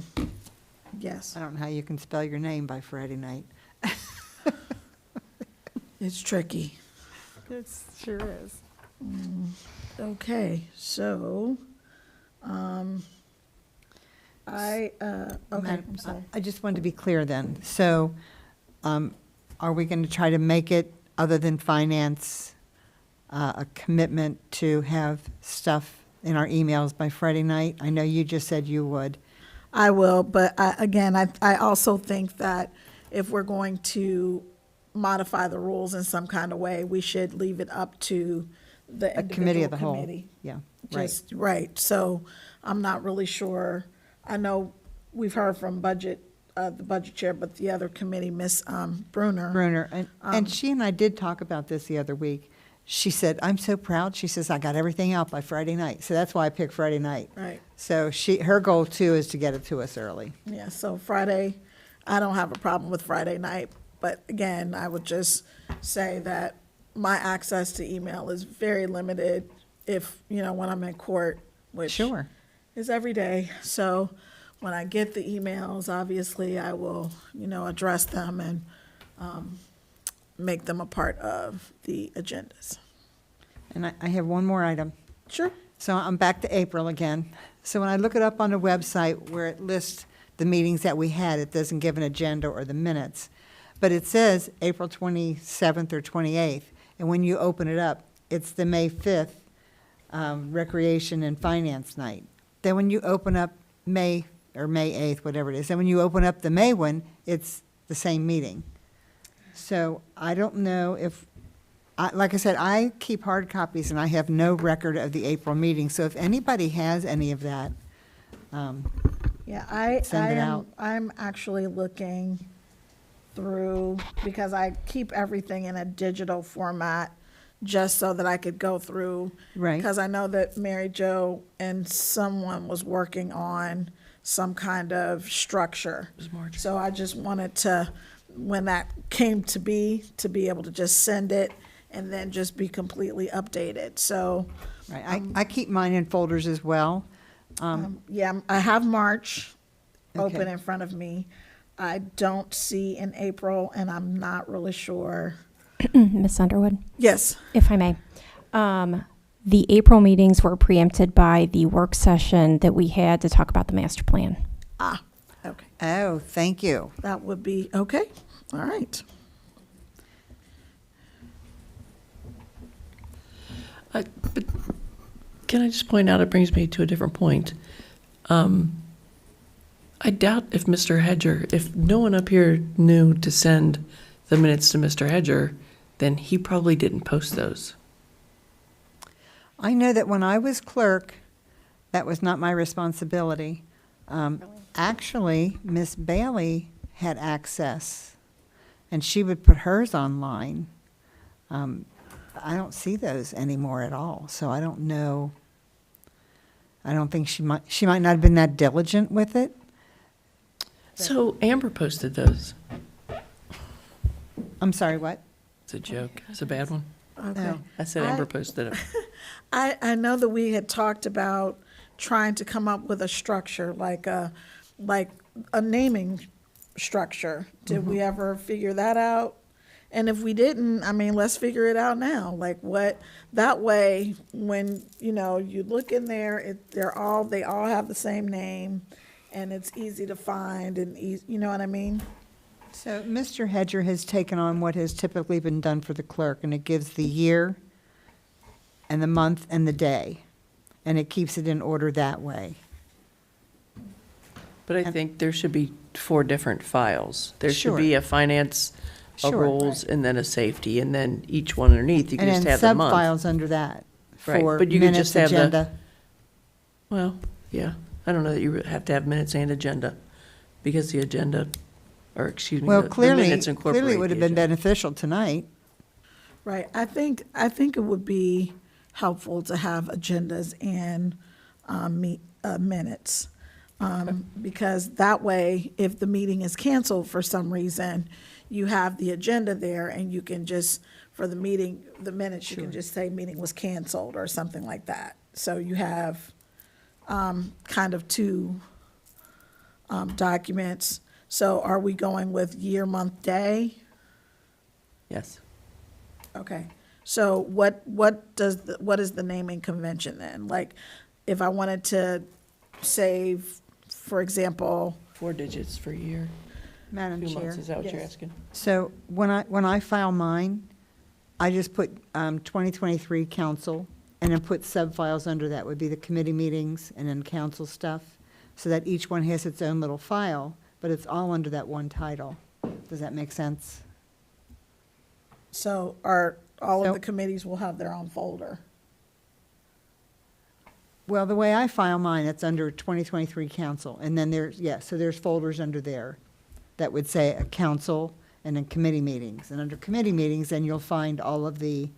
yes, I don't know how you can spell your name by Friday night. it's tricky. It sure is. Okay, so, okay, I'm sorry. I just wanted to be clear then. So, are we going to try to make it, other than finance, a commitment to have stuff in our emails by Friday night? I know you just said you would. I will, but I also think that if we're going to modify the rules in some kind of way, we should leave it up to the A committee of the individual whole. committee. Yeah, right. Just, right, so I'm not really sure. I know we've heard from the budget chair, but the other committee, Ms. Bruner. And she and I did talk about this the other week. She said, I'm so proud. She says, I got everything out by Friday night. So that's why I picked Friday night. Right, So her goal too is to get it to us early. yeah, so Friday, I don't have a problem with Friday night, but again, I would just say that my access to email is very limited if, when I'm in court, which Sure. is every day. So when I get the emails, obviously I will, address them and make them a part of the agendas. And I have one more item. Sure. So I'm back to April again. So when I look it up on the website where it lists the meetings that we had, it doesn't give an agenda or the minutes. But it says April 27th or 28th. And when you open it up, it's the May 5th Recreation and Finance Night. Then when you open up May 8th, whatever it is, then when you open up the May one, it's the same meeting. So I don't know if, like I said, I keep hard copies and I have no record of the April meeting. So if anybody has any of that, Yeah, Send it out. I'm actually looking through, because I keep everything in a digital format just so that I could go through. Right. Because I know that Mary Jo and someone was working on some kind of structure. So I just wanted to when that came to be able to just send it and then just be completely updated. So, Right, I keep mine in folders as well. yeah, I have March open Okay. in front of me. I don't see in April, and I'm not really sure. Ms. Underwood, Yes. if I may. The April meetings were preempted by the work session that we had to talk about the master plan. Ah, okay. Oh, thank you. That would be, okay. All right. But can I just point out, it brings me to a different point. I doubt if Mr. Hedger, if no one up here knew to send the minutes to Mr. Hedger, then he probably didn't post those. I know that when I was clerk, that was not my responsibility. Actually, Miss Bailey had access, and she would put hers online. I don't see those anymore at all, so I don't know. I don't think she might not have been that diligent with it. So Amber posted those. I'm sorry, what? It's a joke. It's a bad one. Okay. No. I said Amber posted it. I know that we had talked about trying to come up with a structure, like a naming structure. Did we ever figure that out? And if we didn't, I mean, let's figure it out now. Like what, that way, when, you know, you look in there, they all have the same name, and it's easy to find and you know what I mean? So Mr. Hedger has taken on what has typically been done for the clerk, and it gives the year and the month and the day, and it keeps it in order that way. But I think there should be 4 different files. There should Sure. be a finance, a Sure. roles, and then a safety, and then each one underneath, you can And just then have the month. sub-files under that Right, for but you could minutes, just have the- agenda. Well, yeah, I don't know that you have to have minutes and agenda, because the agenda, or excuse me, Well, the clearly, minutes incorporate clearly it would have the been agenda. beneficial tonight. Right. I think it would be helpful to have agendas and minutes. Because that way, if the meeting is canceled for some reason, you have the agenda there and you can just, for the meeting, the minutes, you can just say meeting was canceled or something like that. So you have kind of 2 documents. So are we going with year, month, day? Yes. Okay, so what is the naming convention then? Like, if I wanted to save, for example, 4 digits for a year, Madam 2 Chair. months, is that what you're Yes. asking? So when I file mine, I just put 2023 council, and then put sub-files under that, would be the committee meetings and then council stuff, so that each one has its own little file, but it's all under that one title. Does that make sense? so all So- of the committees will have their own folder. Well, the way I file mine, it's under 2023 council, and then so there's folders under there that would say a council and then committee meetings. And under committee meetings, then you'll find all of the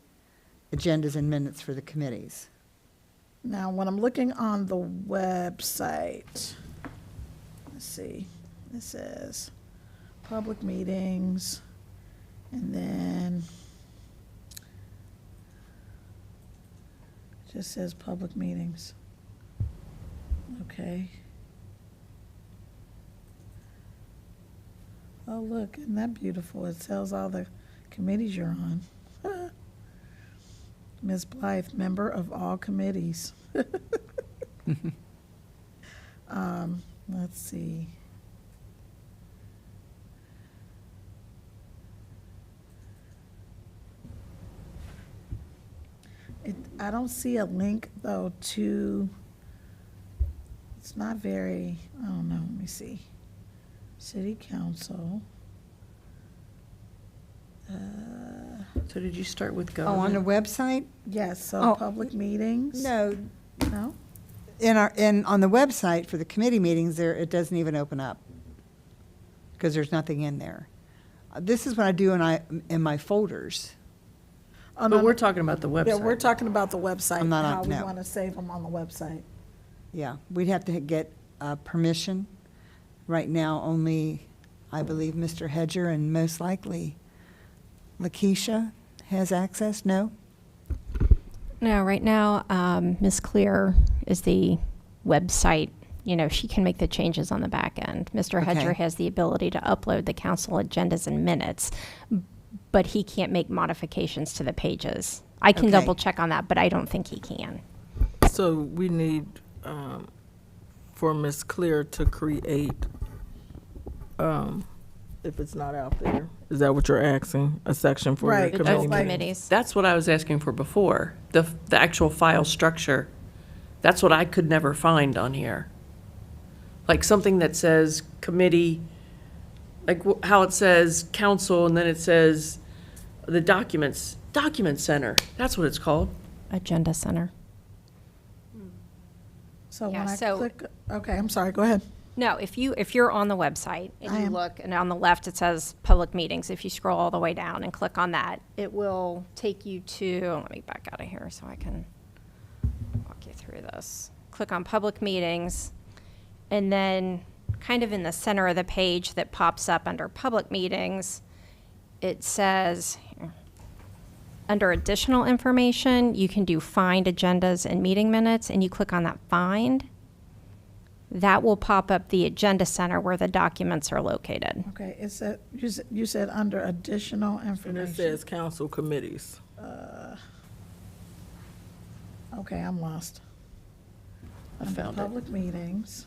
agendas and minutes for the committees. Now, when I'm looking on the website, let's see, this says public meetings, and then it just says public meetings. Okay. Oh, look, isn't that beautiful? It tells all the committees you're on. Ms. Blythe, member of all committees. Let's see. I don't see a link, though, to, it's not very, I don't know, let me see. City Council. So did you start with Oh, on the government? website? Yes, so Oh, public meetings? No, No? on the website for the committee meetings, it doesn't even open up, because there's nothing in there. This is what I do in my folders. Oh, no, But we're talking about the Yeah, we're website. talking about the website, I'm not on- how we no. want to save them on the website. Yeah, we'd have to get permission. Right now, only I believe Mr. Hedger and most likely Lakeisha has access, no? No, right now, Ms. Clear is the website. You know, she can make the changes on the back end. Mr. Hedger Okay. has the ability to upload the council agendas and minutes, but he can't make modifications to the pages. I can Okay. double check on that, but I don't think he can. So we need, for Ms. Clear to create, if it's not out there, is that what you're asking? A section for your Right, committee just Both like- meeting? committees. That's what I was asking for before, the actual file structure. That's what I could never find on here. Like something that says committee, like how it says council and then it says the documents, document center, that's what it's called. Agenda Center. So when Yeah, I so- click, okay, I'm sorry, go ahead. No, if you're on the website and I you am. look, and on the left it says public meetings, if you scroll all the way down and click on that, it will take you to, let me back out of here so I can walk you through this. Click on public meetings, and then kind of in the center of the page that pops up under public meetings, it says, under additional information, you can do find agendas and meeting minutes, and you click on that find. That will pop up the agenda center where the documents are located. Okay, it said, you said under additional And it information. says council committees. Okay, I'm lost. I Under found it. public meetings.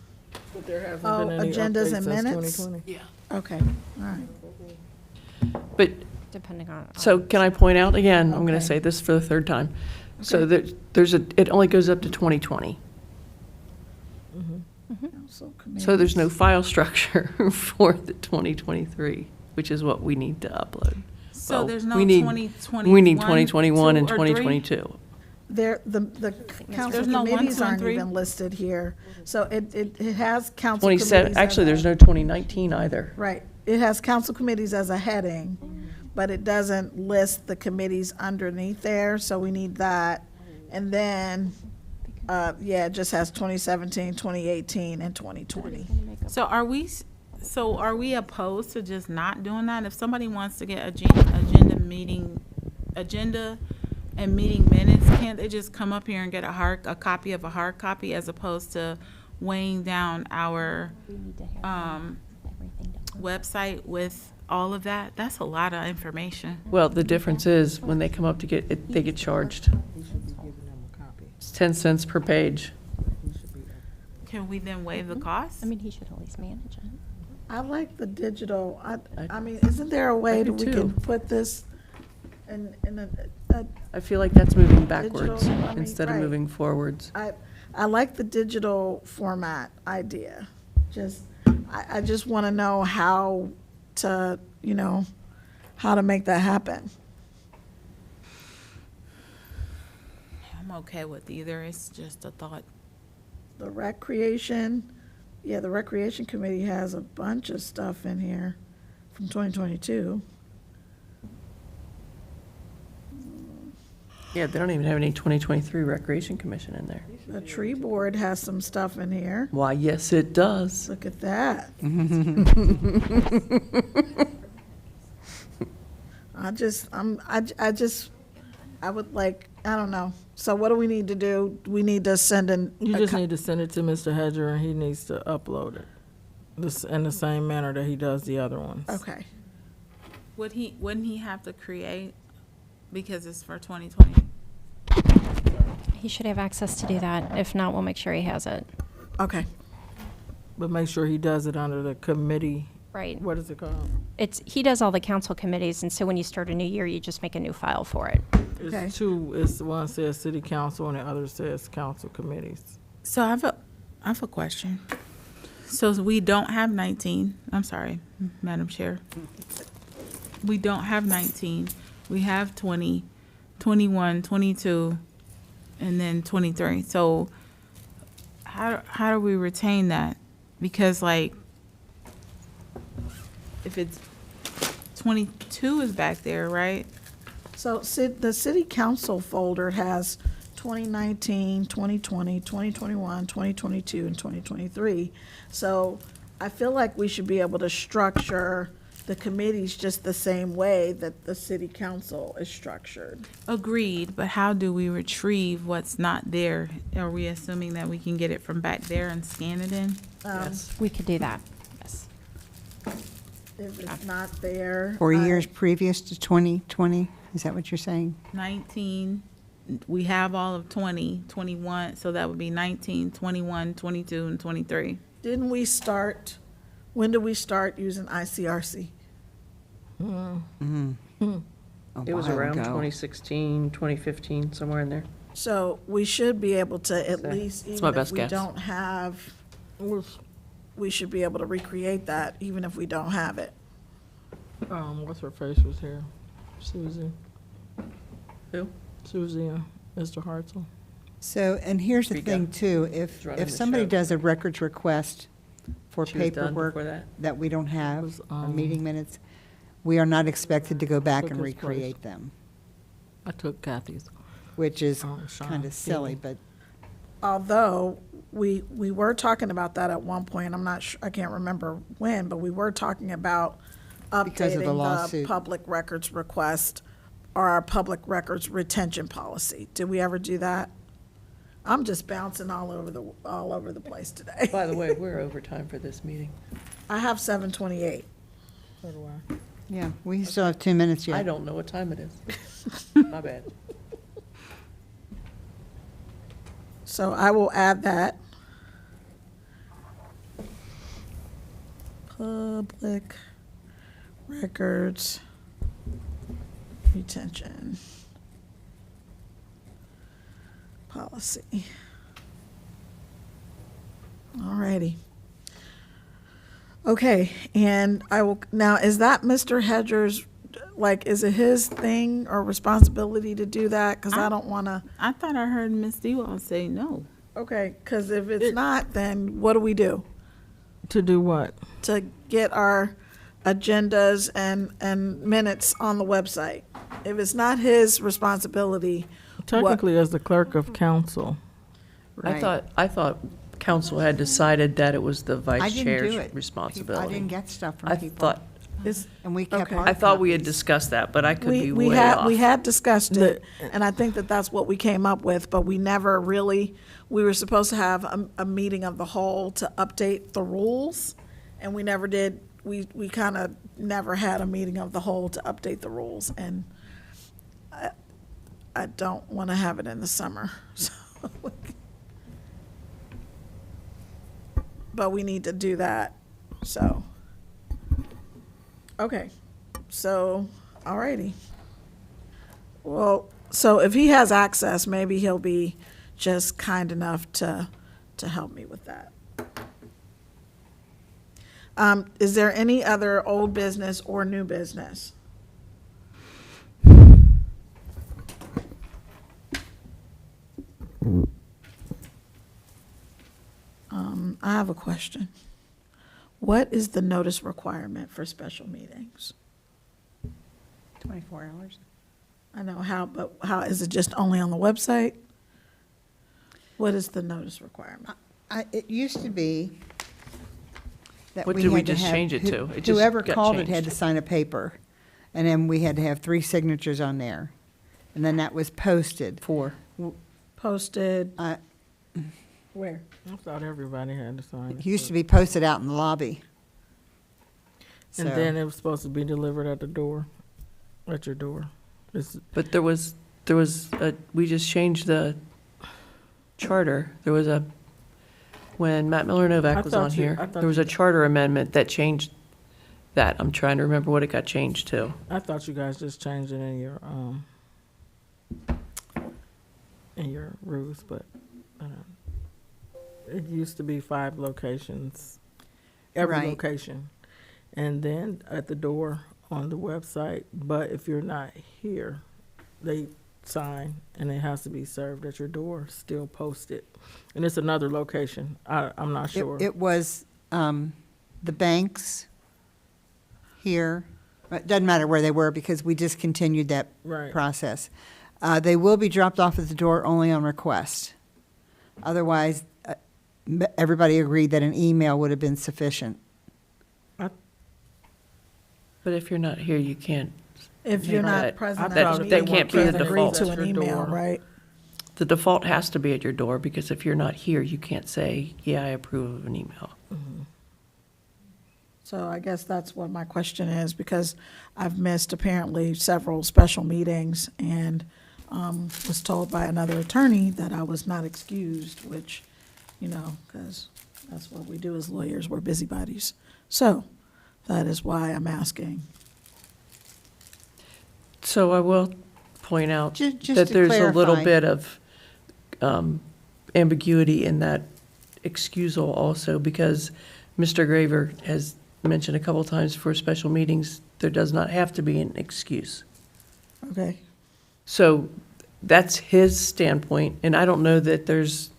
But there hasn't Oh, been any agendas updates and since minutes? 2020. Yeah. Okay, all right. But, Depending on. so can I point out again, I'm going Okay. to say this for the third time. So Okay. it only goes up to 2020. Council So there's no committees. file structure for the 2023, which is what we need to upload. So Well, there's no we need- 2021, We need 2021 and 2, or 3? 2022. There, the council There's no 1, committees 2, and aren't 3? even listed here. So it has council 27, committees. actually, as there's a- no 2019 either. Right, it has council committees as a heading, but it doesn't list the committees underneath there, so we need that. And then, yeah, it just has 2017, 2018, and 2020. So are we opposed to just not doing that? If somebody wants to get agenda and meeting minutes, can't they just come up here and get a copy of a hard copy as opposed to weighing down our website with all of that? That's a lot of information. Well, the difference is when they come up to get it, they get charged. It's 10 cents per page. Can we then waive the cost? I mean, he should at least manage it. I like the digital, I- I mean, isn't there a way I do that we can too. put this in a I feel like that's moving backwards Digital, I mean, instead of right. moving forwards. I like the digital format idea. I just want to know how to, how to make that happen. I'm okay with either. It's just a thought. The recreation committee has a bunch of stuff in here from 2022. Yeah, they don't even have any 2023 Recreation Commission in there. The tree board has some stuff in here. Why, yes, it does. Look at that. I would like, I don't know. So what do we need to do? We need to send in. You just need to send it to Mr. Hedger and he needs to upload it. This, in the same manner that he does the other ones. Okay. Wouldn't he have to create, because it's for 2020? He should have access to do that. If not, we'll make sure he has it. Okay. But make sure he does it under the committee, Right. what is it called? He does all the council committees, and so when you start a new year, you just make a new file for it. Okay. It's two, it's one says city council and the other says council committees. So I have a question. So we don't have 19, I'm sorry, Madam Chair. We don't have 19. We have 20, 21, 22, and then 23. So how do we retain that? Because like, if it's 22 is back there, right? So the city council folder has 2019, 2020, 2021, 2022, and 2023. So I feel like we should be able to structure the committees just the same way that the city council is structured. Agreed, but how do we retrieve what's not there? Are we assuming that we can get it from back there and scan it in? Yes. We could do that, yes. If it's not there. 4 years previous to 2020, is that what you're saying? 19, we have all of 20, 21, so that would be 19, 21, 22, and 23. Didn't we start, when did we start using ICRC? A It was while around ago. 2016, 2015, somewhere in there. So we should be able to at So, least, it's my even if best we guess. don't have, we should be able to recreate that even if we don't have it. What's her face was here? Susie. Who? Susie and Mr. Hartzell. So, and here's the Rico. thing too, if running the somebody show. does a records request for She was done paperwork before that. that we don't have, Was, or meeting minutes, we are not expected to go back and Took his place. recreate them, I took Kathy's. which is Sean, kind of silly, yeah. but Although, we were talking about that at one point, I'm not sure, I can't remember when, but we were talking about Because of the updating the lawsuit. public records request or our public records retention policy. Did we ever do that? I'm just bouncing all over the place today. By the way, we're over time for this meeting. I have 7:28. So do I. yeah, we still have 2 minutes yet. I don't know what time it is. My bad. So I will add that. Public records retention policy. All righty. Okay, and I will, now, is that Mr. Hedger's, like, is it his thing or responsibility to do that? Because I don't want to. I thought I heard Ms. Dewall say no. Okay, because if it's not, then what do we do To do what? to get our agendas and minutes on the website? If it's not his responsibility, Technically, as the clerk of council. Right. I thought council had decided that it was the I vice didn't do chair's it. responsibility. I didn't get stuff from I people. thought, is, And we kept Okay. hard I thought we had copies. discussed that, but I could be we way had, off. we had discussed it, and I think that that's what we came up with, but we never really, we were supposed to have a meeting of the whole to update the rules, and we never did. We kind of never had a meeting of the whole to update the rules, and I don't want to have it in the summer, so. But we need to do that, so. Okay, so, all righty. Well, so if he has access, maybe he'll be just kind enough to help me with that. Is there any other old business or new business? I have a question. What is the notice requirement for special meetings? 24 hours. I know how, but how, is it just only on the website? What is the notice requirement? It used to be that What we did we had to just have, change it to? It just whoever got called it had to changed. sign a paper, and then we had to have 3 signatures on there, and then that was posted. Posted, Uh, where? I thought everybody had to sign It it. used to be posted out in the lobby. And So- then it was supposed to be delivered at the door, at your door. It's, But there was we just changed the charter. There was when Matt Miller Novak I was thought on you- here, I thought there was you- a charter amendment that changed that. I'm trying to remember what it got changed to. I thought you guys just changed it in your rules, but, it used to be 5 locations, every Right. location. And then at the door on the website, but if you're not here, they sign and it has to be served at your door, still posted. And it's another location. I'm not sure. It was the banks here. It doesn't matter where they were because we discontinued that Right. process. They will be dropped off at the door only on request. Otherwise, everybody agreed that an email would have been sufficient. But if you're not here, you can't. If you're Make not that- present that- at the that meeting, can't you be the can't agree default. to an At your email, door. right? The default has to be at your door, because if you're not here, you can't say, yeah, I approve of an email. So I guess that's what my question is, because I've missed apparently several special meetings and was told by another attorney that I was not excused, which, because that's what we do as lawyers, we're busybodies. So that is why I'm asking. So I will point out Just that to there's a little clarify. bit of ambiguity in that excusal also, because Mr. Graver has mentioned a couple times for special meetings, there does not have to be an excuse. Okay, So that's his standpoint, and I don't know that there's,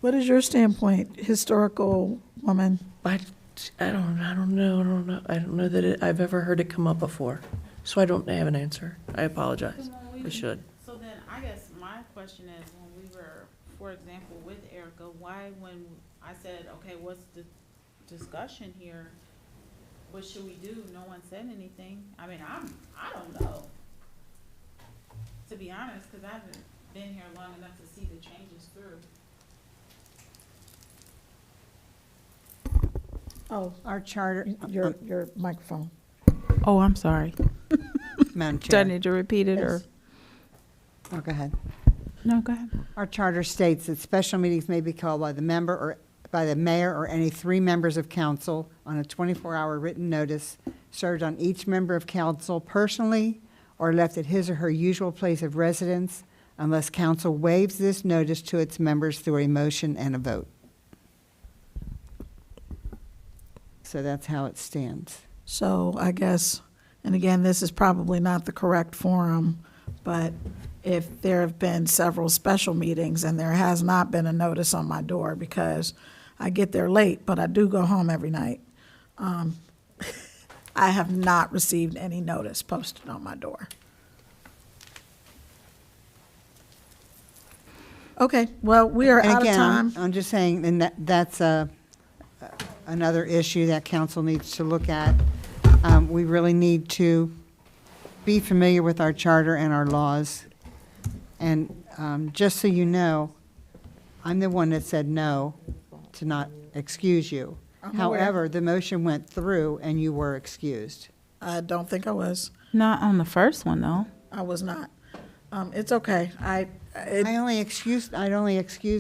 what is your standpoint, historical woman? I don't know. I don't know that I've ever heard it come up before. So I don't have an answer. I apologize. I should. So then, I guess my question is, when we were, for example, with Erica, why when I said, okay, what's the discussion here? What should we do? No one said anything. I mean, I don't know. To be honest, because I haven't been here long enough to see the changes through. Oh, Our charter, your microphone. Oh, I'm sorry. Madam Do I Chair. need to repeat it or? Yes. Oh, go ahead. No, go ahead. Our charter states that special meetings may be called by the member or by the mayor or any three members of council on a 24-hour written notice served on each member of council personally or left at his or her usual place of residence unless council waives this notice to its members through a motion and a vote. So that's how it stands. So I guess, and again, this is probably not the correct forum, but if there have been several special meetings and there has not been a notice on my door, because I get there late, but I do go home every night, I have not received any notice posted on my door. Okay, well, we are And out of again, time. I'm just saying, and that's another issue that council needs to look at. We really need to be familiar with our charter and our laws. And just so you know, I'm the one that said no to not excuse you. I'm aware. However, the motion went through and you were excused. I don't think I was. Not on the first one, though. I was not. It's okay. I'd only excused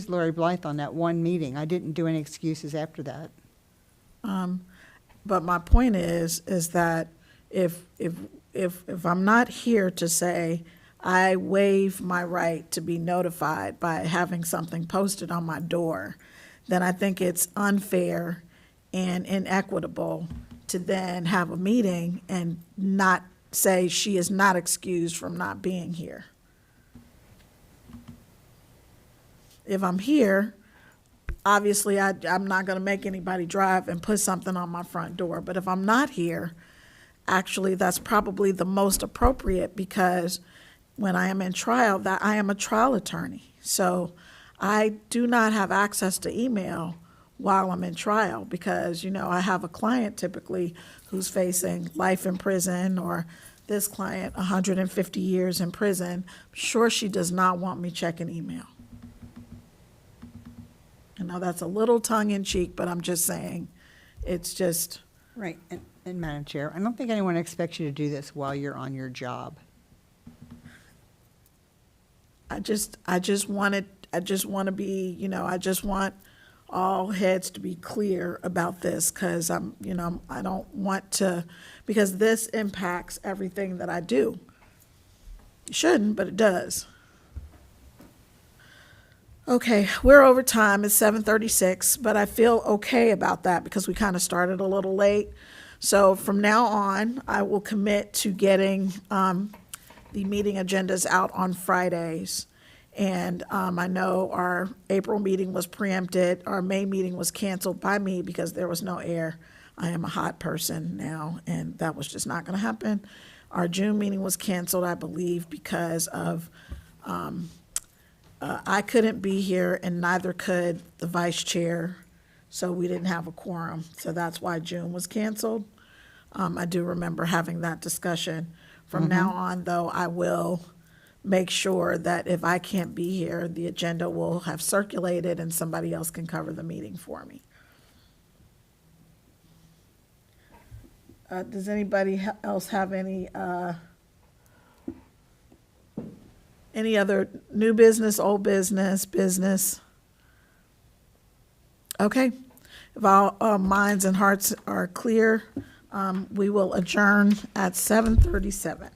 Lori Blythe on that one meeting. I didn't do any excuses after that. But my point is that if I'm not here to say I waive my right to be notified by having something posted on my door, then I think it's unfair and inequitable to then have a meeting and not say she is not excused from not being here. If I'm here, obviously, I'm not going to make anybody drive and put something on my front door. But if I'm not here, actually, that's probably the most appropriate, because when I am in trial, that I am a trial attorney. So I do not have access to email while I'm in trial, because, I have a client typically who's facing life in prison, or this client 150 years in prison. I'm sure she does not want me checking email. I know that's a little tongue-in-cheek, but I'm just saying, it's just, Right, and Madam Chair, I don't think anyone expects you to do this while you're on your job. I just want to be, I just want all heads to be clear about this, because I don't want to, because this impacts everything that I do. It shouldn't, but it does. Okay, we're over time. It's 7:36, but I feel okay about that because we kind of started a little late. So from now on, I will commit to getting the meeting agendas out on Fridays. And I know our April meeting was preempted. Our May meeting was canceled by me because there was no air. I am a hot person now, and that was just not going to happen. Our June meeting was canceled, I believe, because of I couldn't be here, and neither could the vice chair, so we didn't have a quorum. So that's why June was canceled. I do remember having that discussion. From now on, though, I will make sure that if I can't be here, the agenda will have circulated and somebody else can cover the meeting for me. Does anybody else have any other new business, old business, business? Okay. If our minds and hearts are clear, we will adjourn at 7:37.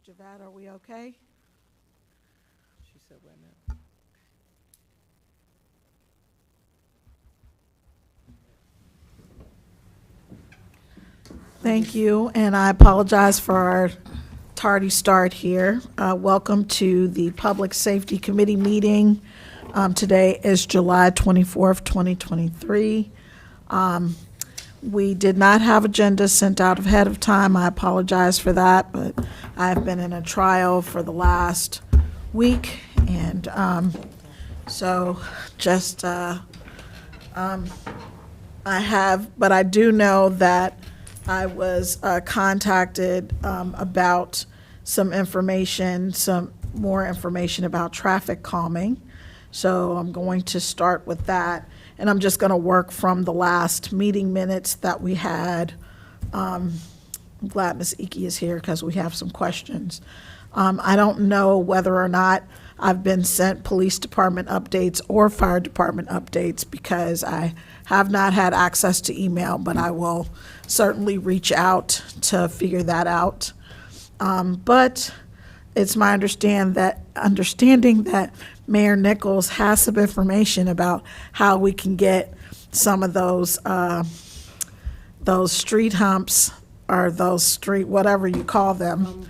Ms. Javad, are we okay? She said, wait a minute. Thank you, and I apologize for our tardy start here. Welcome to the Public Safety Committee meeting. Today is July 24th, 2023. We did not have agenda sent out ahead of time. I apologize for that, but I've been in a trial for the last week, and so just I do know that I was contacted about some more information about traffic calming. So I'm going to start with that, and I'm just going to work from the last meeting minutes that we had. I'm glad Ms. Iki is here because we have some questions. I don't know whether or not I've been sent police department updates or fire department updates because I have not had access to email, but I will certainly reach out to figure that out. But it's my understanding that Mayor Nichols has some information about how we can get some of those street humps or those street, whatever you call them.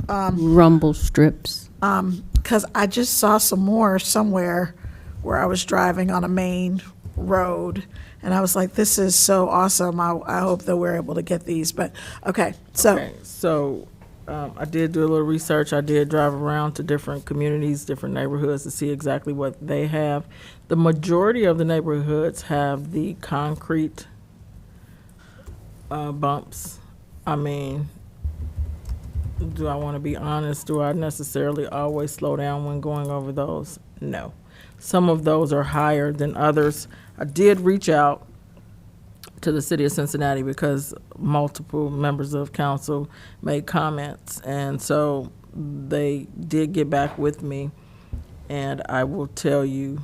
Rumble strips. Because I just saw some more somewhere where I was driving on a main road, and I was like, this is so awesome. I hope that we're able to get these, but, okay, so. I did do a little research. I did drive around to different communities, different neighborhoods to see exactly what they have. The majority of the neighborhoods have the concrete bumps. I mean, do I want to be honest? Do I necessarily always slow down when going over those? No. Some of those are higher than others. I did reach out to the city of Cincinnati because multiple members of council made comments, and so they did get back with me, and I will tell you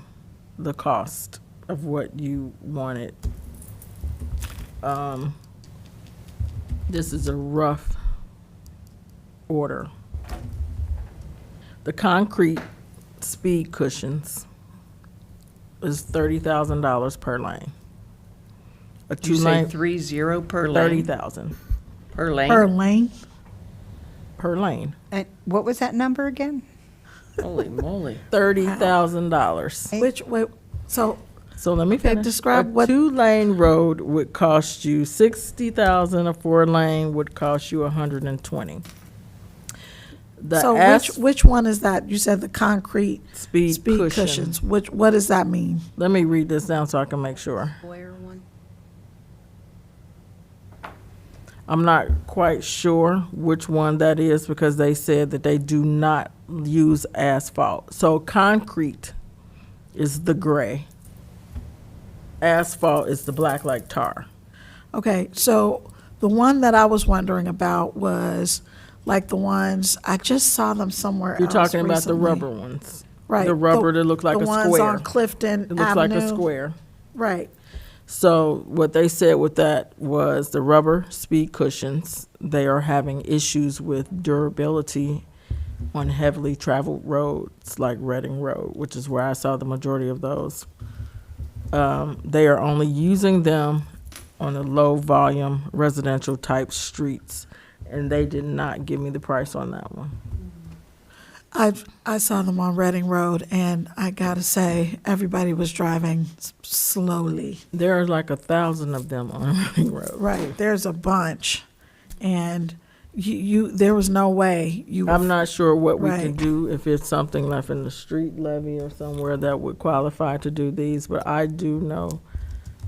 the cost of what you wanted. This is a rough order. The concrete speed cushions is $30,000 per lane. A You say 2-lane, 30 per lane? 30,000 Per lane? per lane, per lane. And what was that number again? Holy moly. $30,000. wait, so, So let me Okay, finish. describe a what- 2-lane road would cost you $60,000. A 4-lane would cost you $120,000. The so which one is that? You said the concrete speed cushion. cushions. What does that mean? Let me read this down so I can make sure. Square one. I'm not quite sure which one that is because they said that they do not use asphalt. So concrete is the gray. Asphalt is the black like tar. Okay, so the one that I was wondering about was like the ones, I just saw them somewhere You're else talking about the recently. rubber ones. Right. The rubber that look like a The ones square. on Clifton It looks like a Avenue. square. Right. So what they said with that was the rubber speed cushions, they are having issues with durability on heavily traveled roads like Reading Road, which is where I saw the majority of those. They are only using them on the low volume residential type streets, and they did not give me the price on that one. I saw them on Reading Road, and I gotta say, everybody was driving slowly. There are like 1,000 of them on Reading Road. Right, there's a bunch, and there was no way you. I'm not sure what we can Right. do, if it's something left in the street levy or somewhere that would qualify to do these, but I do know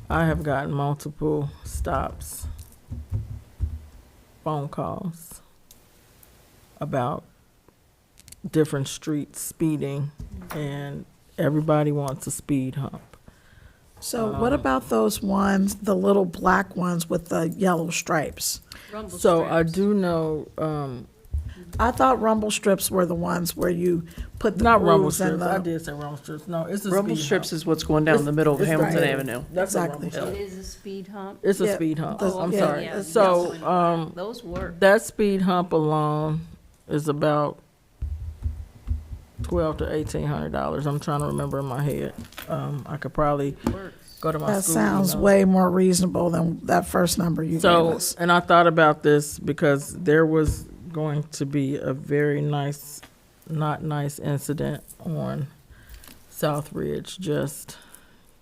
I have gotten multiple stops, phone calls about different streets speeding, and everybody wants a speed hump. So what about those ones, the little black ones with the yellow stripes? So I do know, I thought rumble strips were the ones where you put the Not rumble grooves in strips, I the. did say rumble strips, no, it's a speed Rumble hump. strips is what's going down the middle of It's Hamilton right. Avenue. That's a Exactly. rumble strip. is a speed hump. It's a Yeah, speed hump, those- I'm yeah, sorry. yeah, So, Those work. that speed hump alone is about $1,200 to $1,800. I'm trying to remember in my head. I could probably go to my That school sounds email. way more reasonable than that first number you gave So, us. and I thought about this because there was going to be a very nice, not nice incident on South Ridge just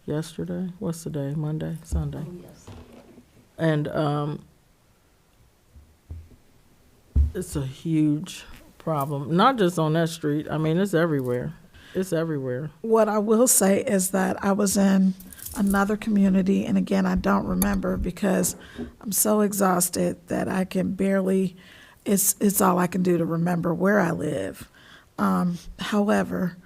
yesterday. What's the day? Monday? Sunday? And it's a huge problem, not just on that street. I mean, it's everywhere. It's everywhere. What I will say is that I was in another community, and again, I don't remember because I'm so exhausted that I can barely, it's all I can do to remember where I live. However,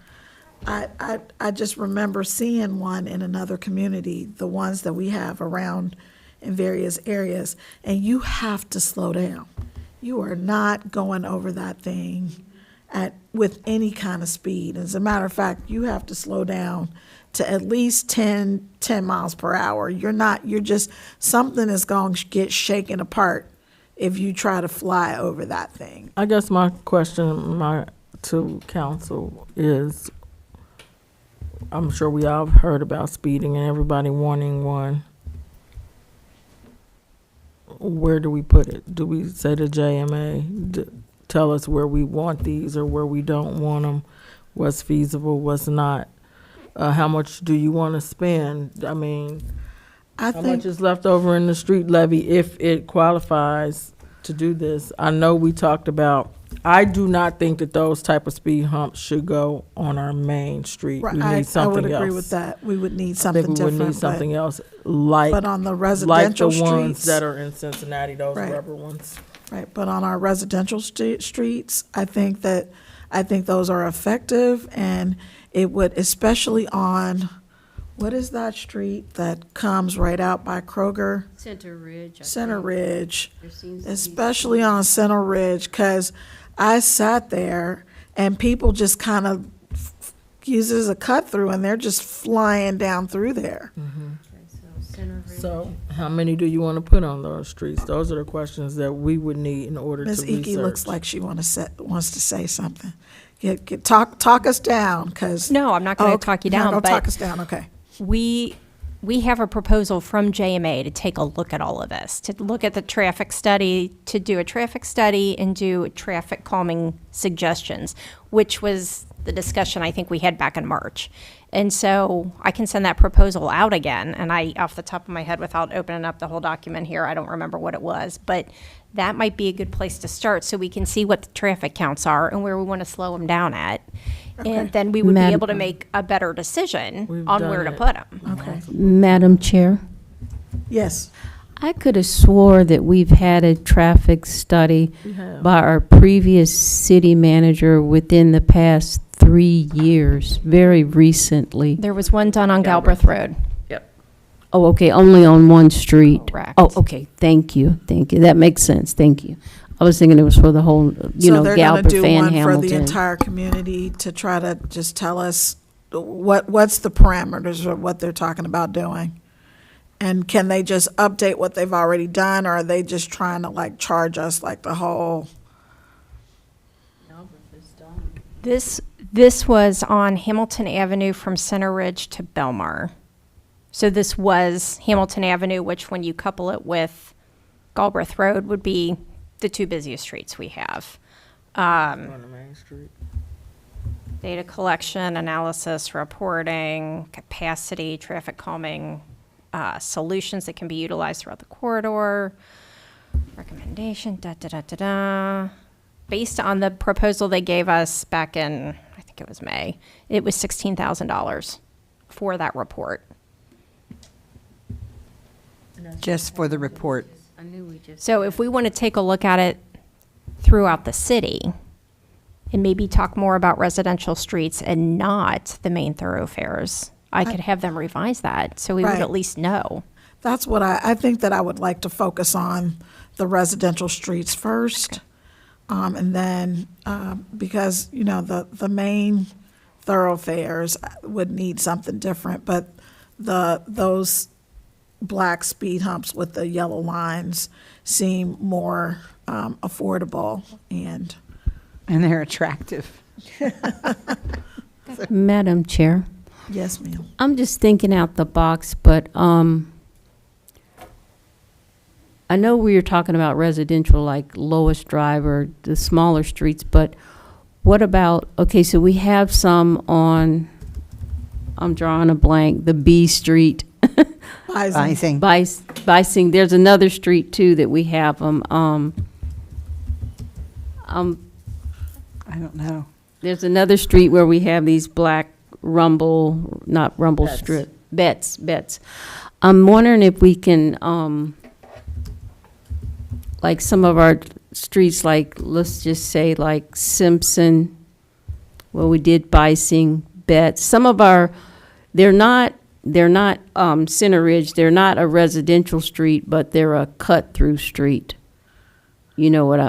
I just remember seeing one in another community, the ones that we have around in various areas, and you have to slow down. You are not going over that thing with any kind of speed. As a matter of fact, you have to slow down to at least 10 miles per hour. You're just, something is going to get shaken apart if you try to fly over that thing. I guess my question to council is, I'm sure we all heard about speeding and everybody wanting one. Where do we put it? Do we say to JMA, tell us where we want these or where we don't want them? What's feasible, what's not? How much do you want to spend? I mean, I how think much is left over in the street levy if it qualifies to do this? I know we talked about, I do not think that those type of speed humps should go on our main street. right, We I need something would else. agree with that. We would need I something think we would different. need something else like But on the like the residential ones streets, that are in Cincinnati, those Right. rubber ones. right, but on our residential streets, I think those are effective, and it would, especially on, what is that street that comes right out by Kroger? Center Ridge. Center Ridge, There seems to be especially on Center Ridge, because I sat there and people just kind of use it as a cut through, and they're just flying down through there. Center Ridge. So how many do you want to put on those streets? Those are the questions that we would need in order to Ms. research. Icky looks like she wants to say something. Talk us down, because. No, I'm not going to talk you down, Don't but talk us down, okay. we have a proposal from JMA to take a look at all of this, to look at the traffic study, to do a traffic study and do traffic calming suggestions, which was the discussion I think we had back in March. And so I can send that proposal out again, and I, off the top of my head, without opening up the whole document here, I don't remember what it was, but that might be a good place to start so we can see what the traffic counts are and where we want to slow them down at. And then we would be Madam- able to make a better decision We've on done where to it. put them. Okay, Madam Chair, yes. I could have swore that we've had a traffic study We have. by our previous city manager within the past 3 years, very recently. There was one done on Galbraith Road. Oh, okay, only on one street. Correct. Oh, okay, thank you. That makes sense, thank you. I was thinking it was for the whole, So they're gonna Galbraith do and one for the Hamilton. entire community to try to just tell us what's the parameters of what they're talking about doing? And can they just update what they've already done, or are they just trying to like charge us like the whole? This was on Hamilton Avenue from Center Ridge to Belmar. So this was Hamilton Avenue, which when you couple it with Galbraith Road would be the two busiest streets we have. On the main street. Data collection, analysis, reporting, capacity, traffic calming, solutions that can be utilized throughout the corridor, recommendation, da-da-da-da-da. Based on the proposal they gave us back in, I think it was May, it was $16,000 for that report. Just for the report. I knew we just. So if we want to take a look at it throughout the city and maybe talk more about residential streets and not the main thoroughfares, I could have them revise that so we would Right. at least know. That's what I think that I would like to focus on the residential streets first. And then, because, you know, the main thoroughfares would need something different, but those black speed humps with the yellow lines seem more affordable and. And they're attractive. Madam Chair, Yes, ma'am. I'm just thinking out the box, but I know we were talking about residential, like Lois Drive or the smaller streets, but what about, okay, so we have some on, I'm drawing a blank, the B Street. Bison. Bising, there's another street too that we have them. I don't know. There's another street where we have these black not rumble Bets. strip, bets. I'm wondering if we can, like some of our streets, like, let's just say like Simpson, well, we did Bising, Betts. Some of our, they're not Center Ridge, they're not a residential street, but they're a cut-through street. You know what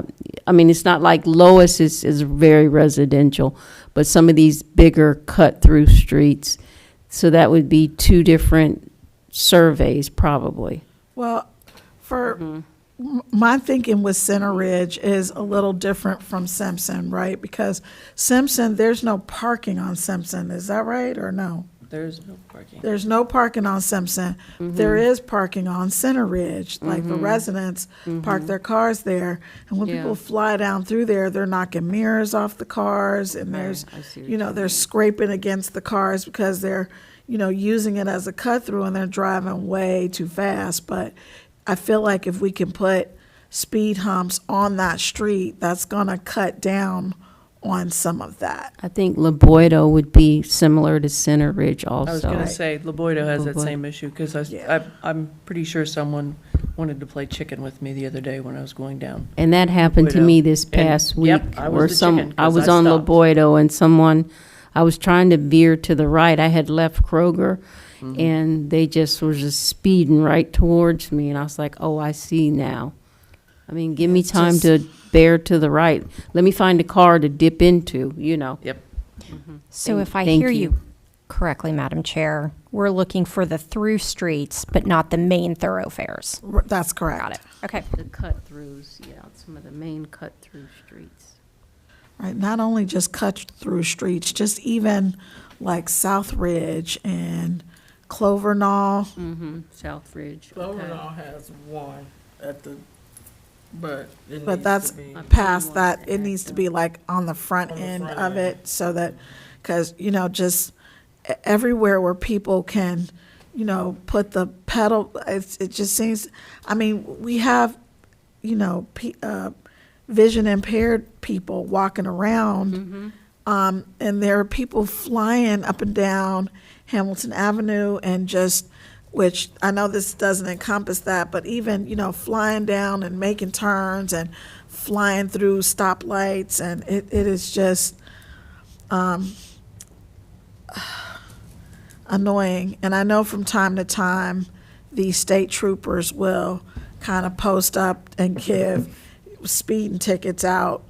I mean, it's not like Lois is very residential, but some of these bigger cut-through streets. So that would be two different surveys, probably. Well, my thinking with Center Ridge is a little different from Simpson, right? Because Simpson, there's no parking on Simpson. Is that right or no? There's no parking. There's no parking on Simpson. There is parking on Center Ridge. Like the residents park their cars there. And when Yeah. people fly down through there, they're knocking mirrors off the cars and there's, I see what you know, they're scraping against the cars because they're, you know, using it as a cut through and they're driving way too fast. But I feel like if we can put speed humps on that street, that's gonna cut down on some of that. I think Laboido would be similar to Center Ridge also. I was going to say, Laboido has that Laboido. same issue, because Yeah. I'm pretty sure someone wanted to play chicken with me the other day when I was going down. And that happened to Laboido. me this And- past week. yep, I was where the some chicken, I 'cause was I on stopped. Laboido and I was trying to veer to the right. I had left Kroger, and they just was just speeding right towards me, and I was like, oh, I see now. I mean, give me It's time just- to bear to the right. Let me find a car to dip into, you know. Yep. So if I Thank hear you. you correctly, Madam Chair, we're looking for the through streets, but not the main thoroughfares. That's correct. Got it. Okay. The cut-throughs, yeah, some of the main cut-through streets. Right, not only just cut through streets, just even like South Ridge and Clover Knoll. South Ridge. Cloverdale has one at the, but it But needs that's to be. past that, it needs to be like on the front On the end front of end. it, so that, because, you know, just everywhere where people can, you know, put the pedal, it just seems, I mean, we have, you know, vision impaired people walking around, and there are people flying up and down Hamilton Avenue and just, which I know this doesn't encompass that, but even, you know, flying down and making turns and flying through stoplights, and it is just annoying. And I know from time to time, the state troopers will kind of post up and give speeding tickets out,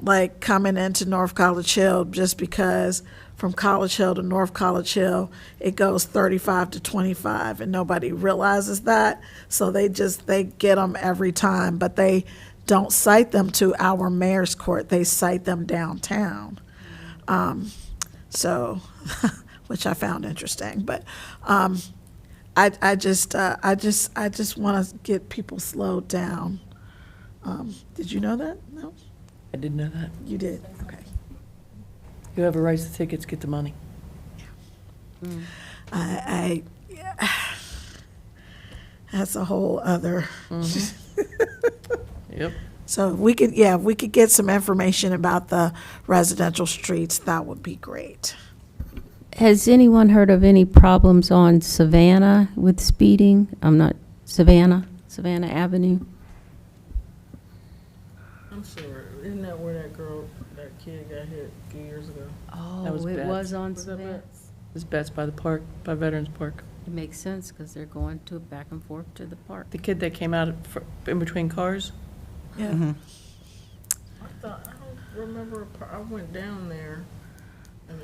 like coming into North College Hill, just because from College Hill to North College Hill, it goes 35 to 25, and nobody realizes that. So they get them every time, but they don't cite them to our mayor's court. They cite them downtown. So, which I found interesting, but I just want to get people slowed down. Did you know that? No, I didn't know that. you did. Okay. Whoever writes the tickets get the money. I that's a whole other. Yep. So if we could get some information about the residential streets, that would be great. Has anyone heard of any problems on Savannah with speeding? Savannah Avenue? I'm sure, isn't that where that kid got hit a few years ago? That was it Betts. was on Was that Savannah. Betts? It's Betts by the park, by Veterans Park. It makes sense because they're going back and forth to the park. The kid that came out in between cars? Yeah. thought, I don't remember, I went down there, and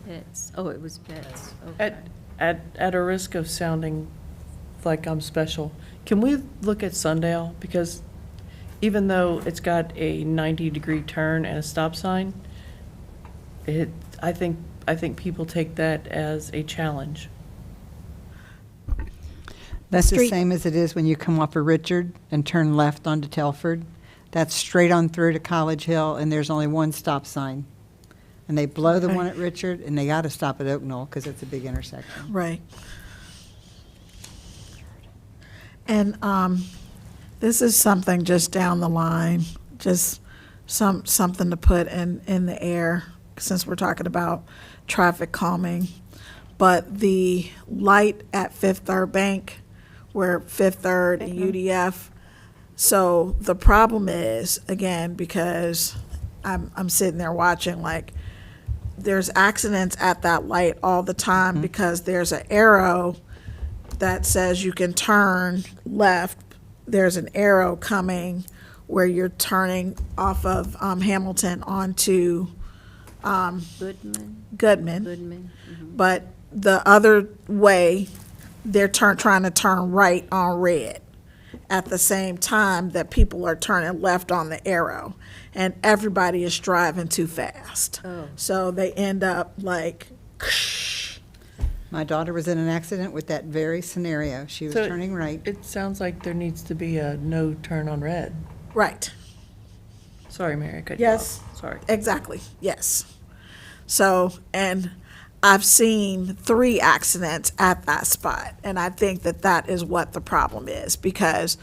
Pets, oh, it was pets, At a risk of sounding like I'm special, can we look at Sundale? Because even though it's got a 90-degree turn and a stop sign, I think people take that as a challenge. That's the Street- same as it is when you come off of Richard and turn left onto Telford. That's straight on through to College Hill, and there's only one stop sign. And they blow the one at Richard, and they got to stop at Oak Knoll because it's a big intersection. Right. And this is something just down the line, just something to put in the air, since we're talking about traffic calming. But the light at Fifth Third Bank, where Fifth Third and UDF, so the problem is, again, because I'm sitting there watching, like, there's accidents at that light all the time because there's an arrow that says you can turn left. There's an arrow coming where you're turning off of Hamilton onto Goodman. But the other way, they're trying to turn right on red at the same time that people are turning left on the arrow, and everybody is driving too fast. So they end up like, My daughter was in an accident with that very scenario. She was So turning right. It sounds like there needs to be a no turn on red. right. Sorry, Mary, I cut you off. Yes. Sorry. Exactly, yes. So, and I've seen 3 accidents at that spot, and I think that that is what the problem is, because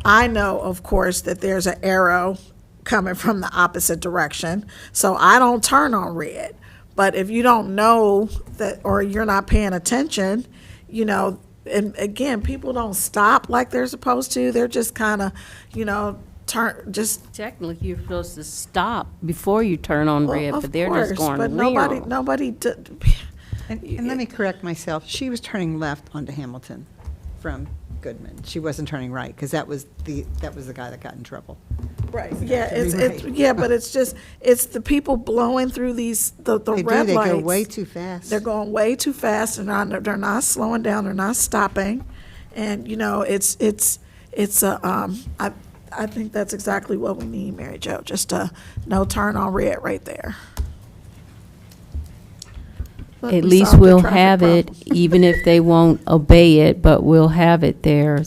I know, of course, that there's an arrow coming from the opposite direction, so I don't turn on red. But if you don't know that, or you're not paying attention, you know, and again, people don't stop like they're supposed to. They're just kind of, you know, just. Technically, you're supposed to stop before you turn on Well, red, of but they're course, just going but real. nobody did. And let me correct myself. She was turning left onto Hamilton from Goodman. She wasn't turning right, because that was the guy that got in trouble. Right, yeah, Turning it's, right. yeah, but it's just, it's the people blowing through the They red do, they lights. go way too fast. They're going way too fast, and they're not slowing down, they're not stopping. And, you know, it's I think that's exactly what we need, Mary Jo, just a no turn on red right there. Look, At we least solved the we'll traffic have it, problem. even if they won't obey it, but we'll have it there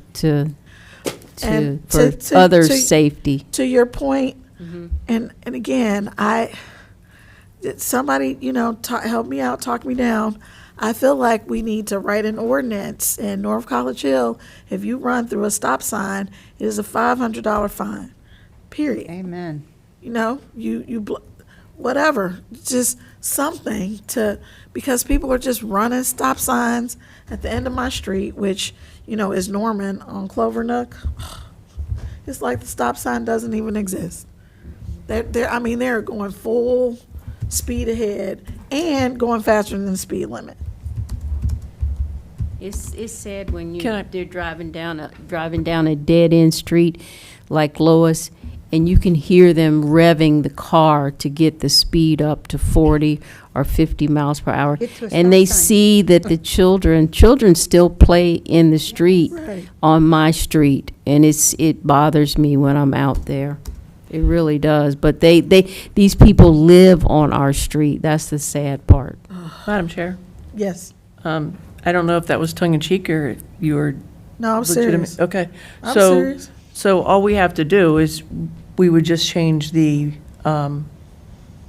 And for to- others' to- safety. To your point, and again, somebody, you know, help me out, talk me down. I feel like we need to write an ordinance in North College Hill. If you run through a stop sign, it is a $500 fine, period. Amen. You know, whatever, just something to, because people are just running stop signs at the end of my street, which, you know, is Norman on Clover Nook. It's like the stop sign doesn't even exist. They're going full speed ahead and going faster than the speed limit. It's sad when Can I- they're driving down a dead-end street like Lois, and you can hear them revving the car to get the speed up to 40 or 50 miles per hour. Get to a And they stop sign. see that the children still play in the street Right. on my street, and it bothers me when I'm out there. It really does. But these people live on our street. That's the sad part. Madam Chair, Yes. I don't know if that was tongue-in-cheek or if you were No, I'm legitimate. serious. Okay. I'm So- serious. So all we have to do is, we would just change the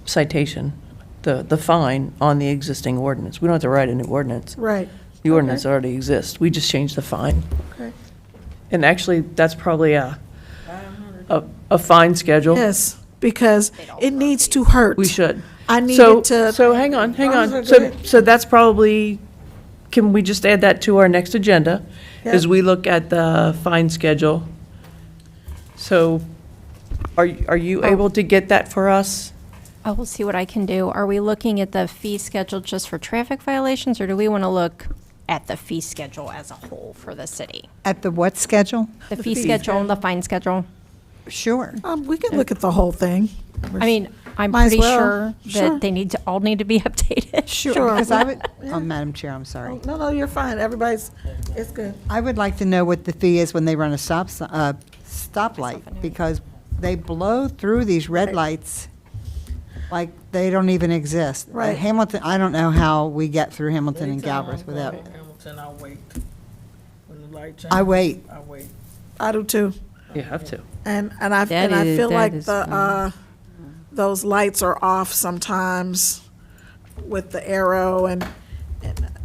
citation, the fine on the existing ordinance. We don't have to write a new ordinance. Right. The ordinance already exists. We just change the fine. Okay. And actually, that's probably a fine schedule. Yes, because it needs to hurt. We should. I So, needed to. so hang on. Oh, go So, ahead. so that's probably, can we just add that to our next agenda? As Yep. we look at the fine schedule. So, are you able to get that for us? I will see what I can do. Are we looking at the fee schedule just for traffic violations, or do we want to look at the fee schedule as a whole for the city? At the what schedule? The fee schedule and the fine schedule? Sure. We can look at the whole thing. I mean, I'm Might as pretty well. sure Sure. that they all need to be updated. Sure. Because I would, oh, Madam Chair, I'm sorry. No, you're fine. Everybody's, it's good. I would like to know what the fee is when they run a stoplight, because they blow through these red lights like they don't even exist. Right. Hamilton, I don't know how we get through Hamilton and Anytime Galbraith I'm without, going to Hamilton, I wait. When the light changes. I wait. I wait. I do too. You have to. And I That feel like is those lights are off sometimes with the arrow and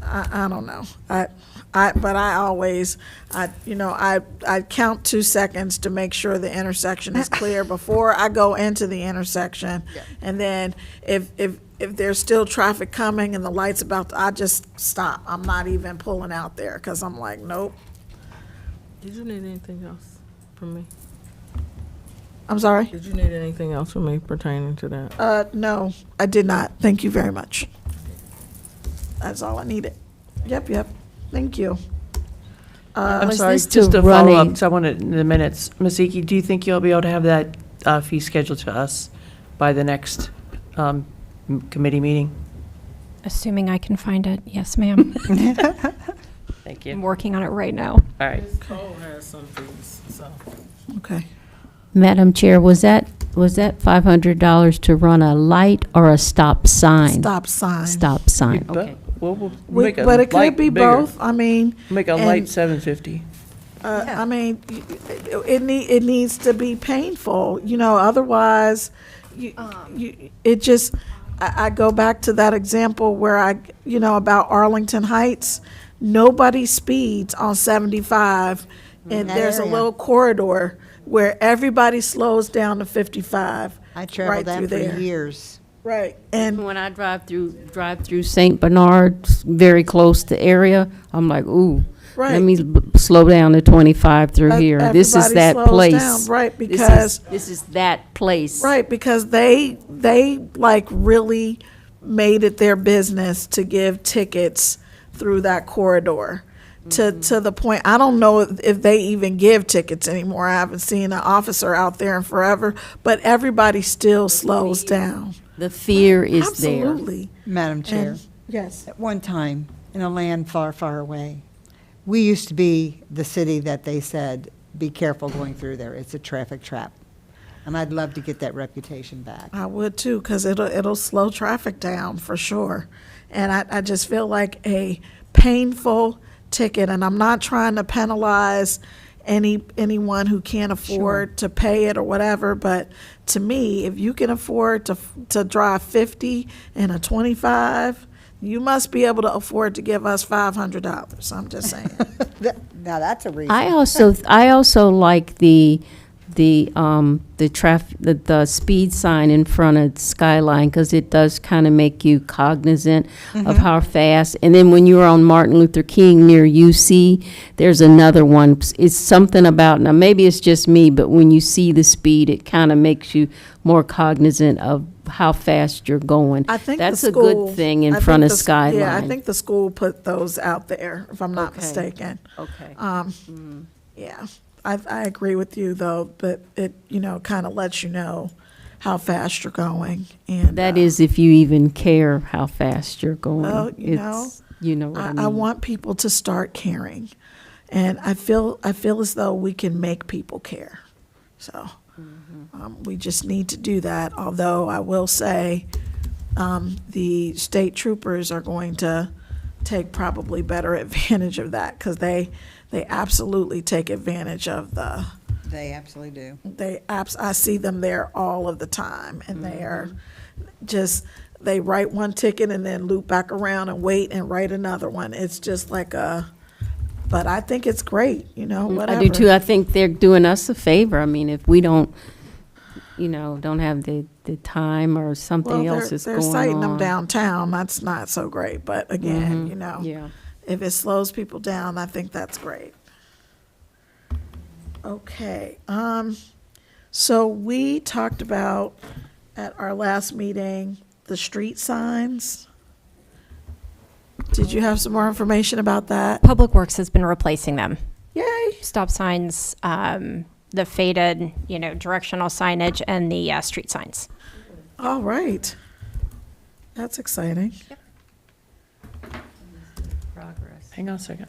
I don't know. But I always, I count 2 seconds to make sure the intersection is clear before I go into the intersection. And then if there's still traffic coming and the light's I just stop. I'm not even pulling out there because I'm like, nope. Did you need anything else from me? I'm sorry? Did you need anything else from me pertaining to that? No, I did not. Thank you very much. That's all I needed. Yep. Thank you. I'm Was sorry, this just to to run follow a- up, so I wanted in the minutes. Ms. Iki, do you think you'll be able to have that fee scheduled to us by the next committee meeting? Assuming I can find it. Yes, ma'am. Thank I'm you. working on it right now. All right. Ms. Cole has some fees, so. Okay. Madam Chair, was that $500 to run a light or a stop sign? Stop sign. Stop sign, But- okay. Well, we'll make a But it could light be bigger. both. I mean, Make a and- light $750. I mean, it needs to be painful, otherwise, it just, I go back to that example where about Arlington Heights. Nobody speeds on 75, and that there's a area. little corridor where everybody slows down to 55. I right traveled that through for there. years. Right, and When I drive through St. Bernard, very close to area, I'm like, ooh, Right. let me slow down to 25 through here. This is everybody that slows place. down, right, This because- This is that place. right, because they like really made it their business to give tickets through that corridor. To the point, I don't know if they even give tickets anymore. I haven't seen an officer out there in forever, but everybody still slows down. The fear is there. Absolutely. Madam Chair, And- yes. at one time, in a land far, far away, we used to be the city that they said, be careful going through there. It's a traffic trap. And I'd love to get that reputation back. I would too, because it'll slow traffic down for sure. And I just feel like a painful ticket, and I'm not trying to penalize anyone who can't afford to pay it or whatever, but to me, if you can afford to drive 50 and a 25, you must be able to afford to give us $500. I'm just saying. Now, that's a reason. I also like the speed sign in front of Skyline, because it does kind of make you cognizant of how fast. And then when you're on Martin Luther King near UC, there's another one. It's something about, now maybe it's just me, but when you see the speed, it kind of makes you more cognizant of how fast you're going. I think That's the a school, good thing in I front think of the- Skyline. Yeah, I think the school put those out there, if I'm not Okay. mistaken. Okay. Yeah, I agree with you though, but it, kind of lets you know how fast you're going. And That is if you even care how fast you're going. Well, You know what I mean. I want people to start caring, and I feel as though we can make people care. So we just need to do that. Although I will say, the state troopers are going to take probably better advantage of that, because they absolutely take advantage of the. They absolutely do. I see them there all of the time, and they are they write one ticket and then loop back around and wait and write another one. It's just like but I think it's great, whatever. I do too. I think they're doing us a favor. I mean, if we don't have the time or something Well, else is they're going on. citing them downtown. That's not so great, but again, Yeah. if it slows people down, I think that's great. Okay, so we talked about at our last meeting, the street signs. Did you have some more information about that? Public Works has been replacing them. Yay, Stop signs, the faded, directional signage and the street signs. All right. That's exciting. Progress. Hang on a second.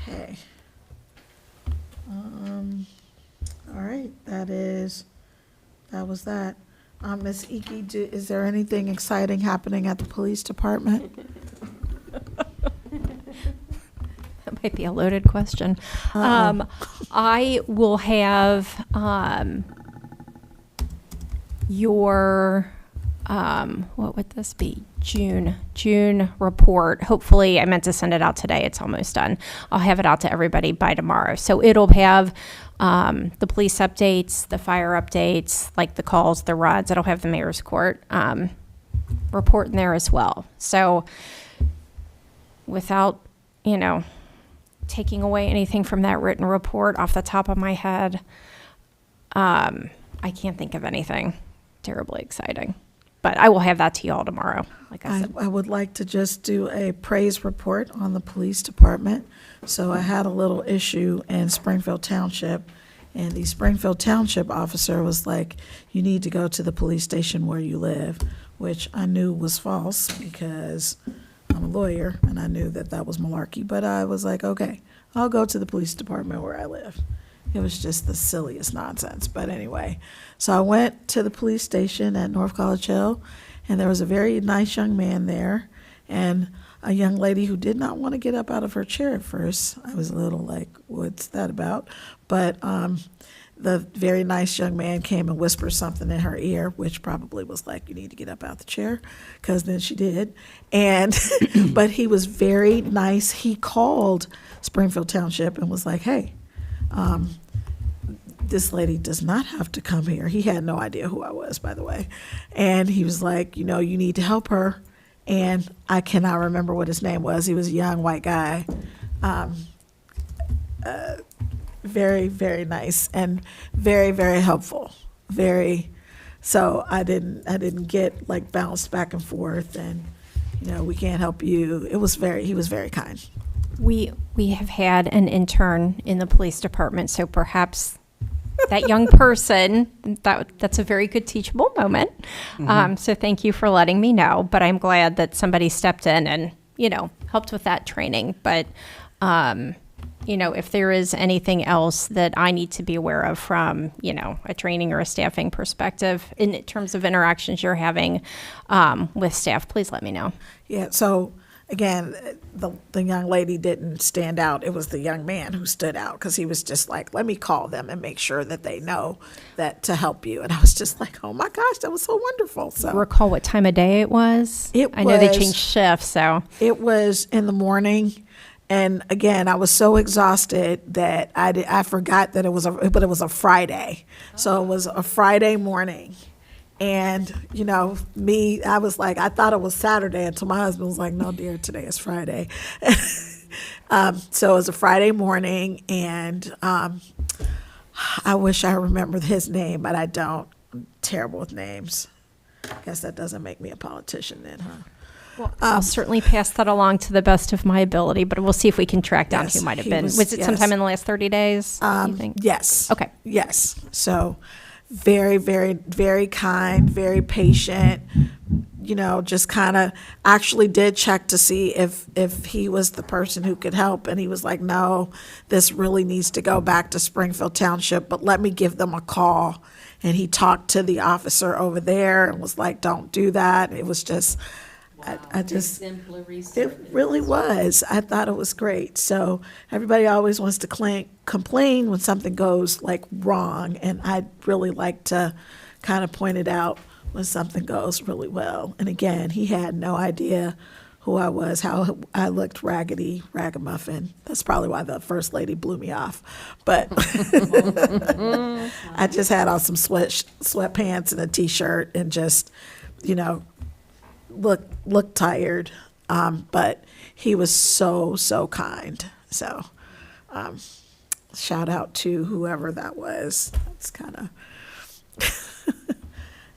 Okay. All right, that was that. Ms. Iki, is there anything exciting happening at the police department? That might be a loaded question. I will have your, what would this be? June report. Hopefully, I meant to send it out today. It's almost done. I'll have it out to everybody by tomorrow. So it'll have the police updates, the fire updates, like the calls, the runs. It'll have the mayor's court report in there as well. So without, taking away anything from that written report off the top of my head, I can't think of anything terribly exciting. But I will have that to you all tomorrow, like I said. I would like to just do a praise report on the police department. So I had a little issue in Springfield Township, and the Springfield Township officer was like, you need to go to the police station where you live, which I knew was false because I'm a lawyer, and I knew that that was malarkey. But I was like, okay, I'll go to the police department where I live. It was just the silliest nonsense. But anyway, so I went to the police station at North College Hill, and there was a very nice young man there and a young lady who did not want to get up out of her chair at first. I was a little like, what's that about? But the very nice young man came and whispered something in her ear, which probably was like, you need to get up out the chair, because then she did. And but he was very nice. He called Springfield Township and was like, hey, this lady does not have to come here. He had no idea who I was, by the way. And he was like, you need to help her. And I cannot remember what his name was. He was a young white guy. Very, very nice and very, very helpful. So I didn't get like bounced back and forth and, we can't help you. He was very kind. We have had an intern in the police department, so perhaps that young person, that's a very good teachable moment. So thank you for letting me know, but I'm glad that somebody stepped in and, helped with that training. But, if there is anything else that I need to be aware of from, a training or a staffing perspective in terms of interactions you're having with staff, please let me know. Yeah, so again, the young lady didn't stand out. It was the young man who stood out because he was just like, let me call them and make sure that they know that to help you. And I was just like, oh my gosh, that was so wonderful. So Recall what time of day it was? I know they changed shifts, so. It was in the morning. And again, I was so exhausted that I forgot that it was a Friday. So it was a Friday morning. And, I was like, I thought it was Saturday until my husband was like, no, dear, today is Friday. So it was a Friday morning, and I wish I remembered his name, but I don't. I'm terrible with names. I guess that doesn't make me a politician then, huh? Well, I'll certainly pass that along to the best of my ability, but we'll see if we can track down who might have been. Was it sometime in the last 30 days, do you think? Yes. Okay. Yes. So very, very, very kind, very patient, just kind of actually did check to see if he was the person who could help. And he was like, no, this really needs to go back to Springfield Township, but let me give them a call. And he talked to the officer over there and was like, don't do that. It was just... I just, it really was. I thought it was great. So everybody always wants to complain when something goes like wrong. And I'd really like to kind of point it out when something goes really well. And again, he had no idea who I was, how I looked raggedy, ragamuffin. That's probably why the first lady blew me off. But I just had on some sweatpants and a T-shirt and just, looked tired, but he was so kind. So shout out to whoever that was. That's kind of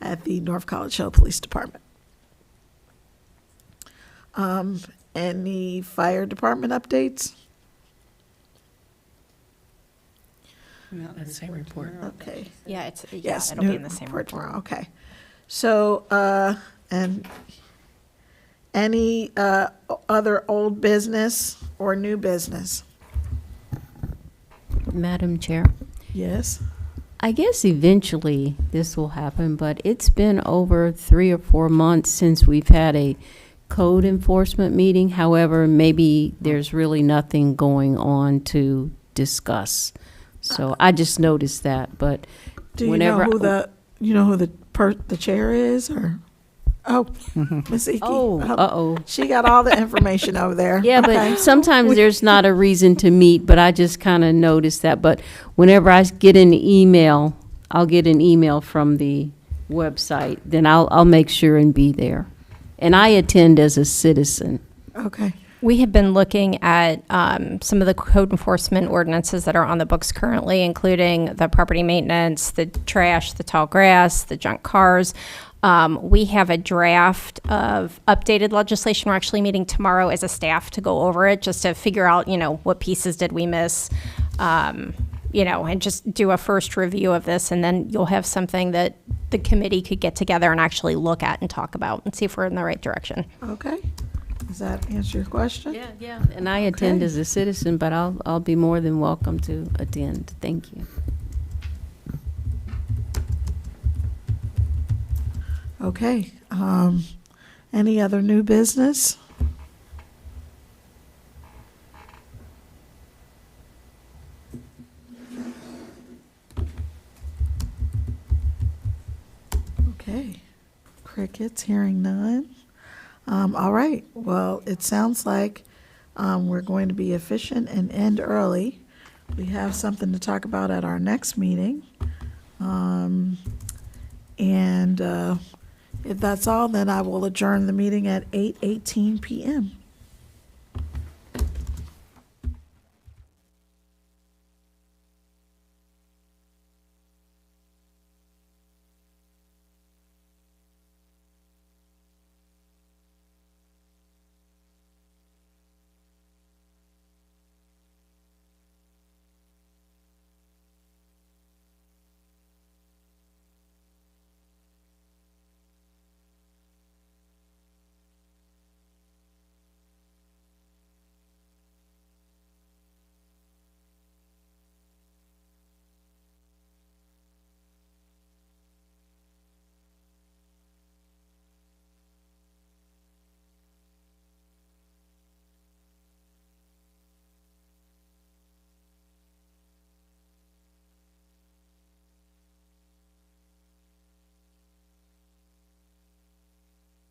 at the North College Hill Police Department. Any fire department updates? That same report. Okay. Yeah, it's, yeah, Yes, it'll be new in the same report report. tomorrow. Okay. So, and any other old business or new business? Madam Chair, Yes. I guess eventually this will happen, but it's been over 3 or 4 months since we've had a code enforcement meeting. However, maybe there's really nothing going on to discuss. So I just noticed that, but Do you whenever. know who the chair is, or? Oh, Miss Iki. Oh, uh-oh. She got all the information over there. Yeah, Okay. but sometimes there's not a reason to meet, but I just kind of noticed that. But whenever I get an email, I'll get an email from the website, then I'll make sure and be there. And I attend as a citizen. Okay. We have been looking at some of the code enforcement ordinances that are on the books currently, including the property maintenance, the trash, the tall grass, the junk cars. We have a draft of updated legislation. We're actually meeting tomorrow as a staff to go over it, just to figure out, what pieces did we miss, and just do a first review of this. And then you'll have something that the committee could get together and actually look at and talk about and see if we're in the right direction. Okay. Does that answer your question? Yeah. And I attend Okay. as a citizen, but I'll be more than welcome to attend. Thank you. Okay. Any other new business? Okay. Crickets, hearing none. All right. Well, it sounds like we're going to be efficient and end early. We have something to talk about at our next meeting. And if that's all, then I will adjourn the meeting at 8:18 p.m.